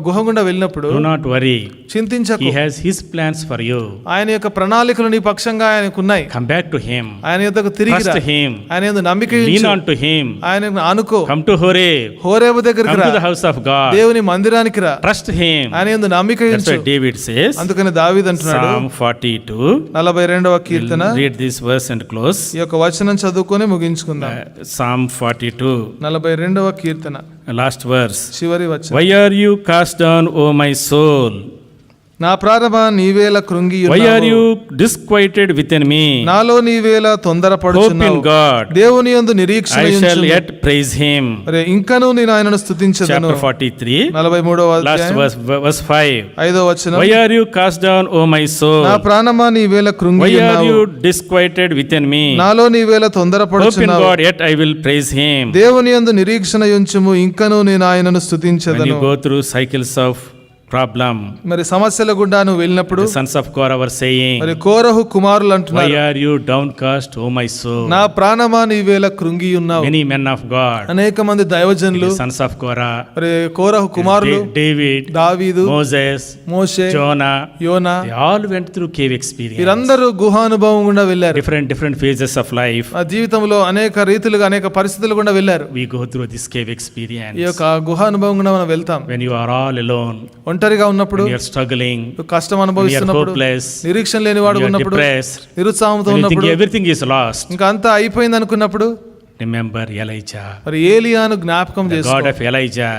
Speaker 2: గుహ గుండా వెళ్ళినప్పుడు
Speaker 1: do not worry.
Speaker 2: చింతించకు.
Speaker 1: He has his plans for you.
Speaker 2: ఆయన యొక్క ప్రణాళికలు నీ పక్షంగా ఆయనకు ఉన్నాయి.
Speaker 1: Come back to him.
Speaker 2: ఆయన యొద్దకు తిరిగి రా.
Speaker 1: Trust him.
Speaker 2: ఆయన యందు నమ్మిక
Speaker 1: Lean
Speaker 2: ఉంచు.
Speaker 1: on to him.
Speaker 2: ఆయనకు ఆనుకో.
Speaker 1: Come to Horeb.
Speaker 2: హోరేబు దగ్గరికి
Speaker 1: Come
Speaker 2: రా.
Speaker 1: to the house of God.
Speaker 2: దేవుని మందిరానికి రా.
Speaker 1: Trust him.
Speaker 2: ఆయన యందు నమ్మిక
Speaker 1: That's
Speaker 2: ఉంచు.
Speaker 1: what David says.
Speaker 2: అందుకని దావీదు అంటున్నాడు
Speaker 1: Psalm 42.
Speaker 2: 42వ Keerthana
Speaker 1: Read this verse and close.
Speaker 2: ఈ యొక్క వచనం చదువుకొని ముగించుకుందాం.
Speaker 1: Psalm 42.
Speaker 2: 42వ కీర్తన
Speaker 1: Last verse.
Speaker 2: చివరి వచనం.
Speaker 1: Why are you cast down, O my soul?
Speaker 2: నా ప్రాణమా నీవేళ కృంగి
Speaker 1: Why are
Speaker 2: ఉన్నావు.
Speaker 1: you disquieted within me?
Speaker 2: నాలో నీవేళ
Speaker 1: Hope in
Speaker 2: తొందరపడుచున్నావు.
Speaker 1: God.
Speaker 2: దేవుని యందు నిరీక్షణ
Speaker 1: I shall
Speaker 2: ఉంచుము.
Speaker 1: yet praise him.
Speaker 2: మరి ఇంకను నేను ఆయనను స్తుతించదను.
Speaker 1: Chapter 43.
Speaker 2: 43వ
Speaker 1: Last
Speaker 2: అధ్యాయం
Speaker 1: verse, verse 5.
Speaker 2: 5వ వచనం.
Speaker 1: Why are you cast down, O my soul?
Speaker 2: నా ప్రాణమా నీవేళ కృంగి
Speaker 1: Why are
Speaker 2: ఉన్నావు.
Speaker 1: you disquieted within me?
Speaker 2: నాలో నీవేళ
Speaker 1: Hope in
Speaker 2: తొందరపడుచున్నావు.
Speaker 1: God, yet I will praise him.
Speaker 2: దేవుని యందు నిరీక్షణ ఉంచుము. ఇంకను నేను ఆయనను
Speaker 1: When
Speaker 2: స్తుతించదను.
Speaker 1: you go through cycles of problem,
Speaker 2: మరి సమస్యల గుండా నువ్వు వెళ్ళినప్పుడు
Speaker 1: the sons of Korah were saying,
Speaker 2: మరి కోరహు కుమారులు
Speaker 1: Why
Speaker 2: అంటున్నారు
Speaker 1: are you downcast, O my soul?
Speaker 2: నా ప్రాణమా నీవేళ కృంగి ఉన్నావు.
Speaker 1: Many men of God,
Speaker 2: అనేక మంది దైవజనులు
Speaker 1: the sons of Korah,
Speaker 2: మరి కోరహు కుమారులు
Speaker 1: David,
Speaker 2: దావీదు
Speaker 1: Moses,
Speaker 2: Moshe
Speaker 1: Jonah,
Speaker 2: Yona
Speaker 1: they all went through cave experience.
Speaker 2: వీరందరూ గుహానుభవం గుండా వెళ్ళారు.
Speaker 1: Different phases of life.
Speaker 2: ఆ జీవితంలో అనేక రీతులుగా అనేక పరిస్థితులు గుండా వెళ్ళారు.
Speaker 1: We go through this cave experience.
Speaker 2: ఈ యొక్క గుహానుభవం గుండా మనం వెళ్తాం.
Speaker 1: When you are all alone,
Speaker 2: ఒంటరిగా ఉన్నప్పుడు,
Speaker 1: when you are struggling,
Speaker 2: కష్టం
Speaker 1: when you are
Speaker 2: అనుభవిస్తున్నప్పుడు,
Speaker 1: hopeless,
Speaker 2: నిరీక్షణ లేనివాడు
Speaker 1: when you are
Speaker 2: ఉన్నప్పుడు,
Speaker 1: depressed,
Speaker 2: నిరుత్సాహంతో
Speaker 1: when you think
Speaker 2: ఉన్నప్పుడు,
Speaker 1: everything is lost,
Speaker 2: ఇంకా అంతా అయిపోయింది అనుకున్నప్పుడు,
Speaker 1: remember Elijah.
Speaker 2: మరి ఏలియాను జ్ఞాపకం
Speaker 1: The God
Speaker 2: చేసుకో.
Speaker 1: of Elijah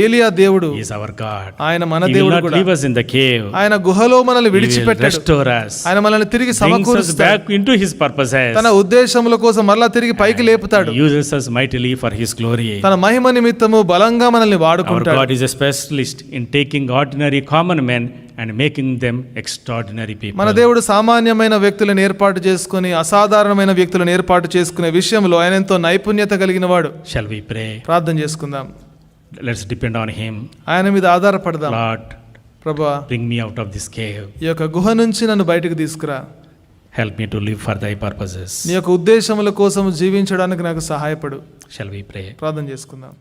Speaker 2: ఏలియా దేవుడు
Speaker 1: is our God.
Speaker 2: ఆయన మన
Speaker 1: He will
Speaker 2: దేవుడు
Speaker 1: not
Speaker 2: కూడా.
Speaker 1: leave us in the cave.
Speaker 2: ఆయన గుహలో మనల్ని
Speaker 1: He will
Speaker 2: విడిచిపెట్టాడు.
Speaker 1: restore us,
Speaker 2: ఆయన మనల్ని తిరిగి
Speaker 1: brings us
Speaker 2: సమకూరుస్తాడు.
Speaker 1: back into His purposes.
Speaker 2: తన ఉద్దేశముల కోసం మరలా తిరిగి పైకి లేపుతాడు.
Speaker 1: He uses us mightily for His glory.
Speaker 2: తన మహిమ నిమిత్తము బలంగా మనల్ని
Speaker 1: Our
Speaker 2: వాడుకుంటాడు.
Speaker 1: God is a specialist in taking ordinary common men and making them extraordinary people.
Speaker 2: మన దేవుడు సామాన్యమైన వ్యక్తులను ఏర్పాటు చేసుకుని అసాధారణమైన వ్యక్తులను ఏర్పాటు చేసుకునే విషయంలో ఆయన ఎంతో నైపుణ్యత కలిగిన వాడు.
Speaker 1: Shall we pray?
Speaker 2: ప్రార్థన చేసుకుందాం.
Speaker 1: Let's depend on Him.
Speaker 2: ఆయన మీద ఆధారపడదాం.
Speaker 1: Lord,
Speaker 2: ప్రభువా,
Speaker 1: bring me out of this cave.
Speaker 2: ఈ యొక్క గుహ నుంచి నన్ను బయటకు తీసుకురా.
Speaker 1: Help me to live for Thy purposes.
Speaker 2: నీ యొక్క ఉద్దేశముల కోసం జీవించడానికి నాకు సహాయపడు.
Speaker 1: Shall we pray?
Speaker 2: ప్రార్థన చేసుకుందాం.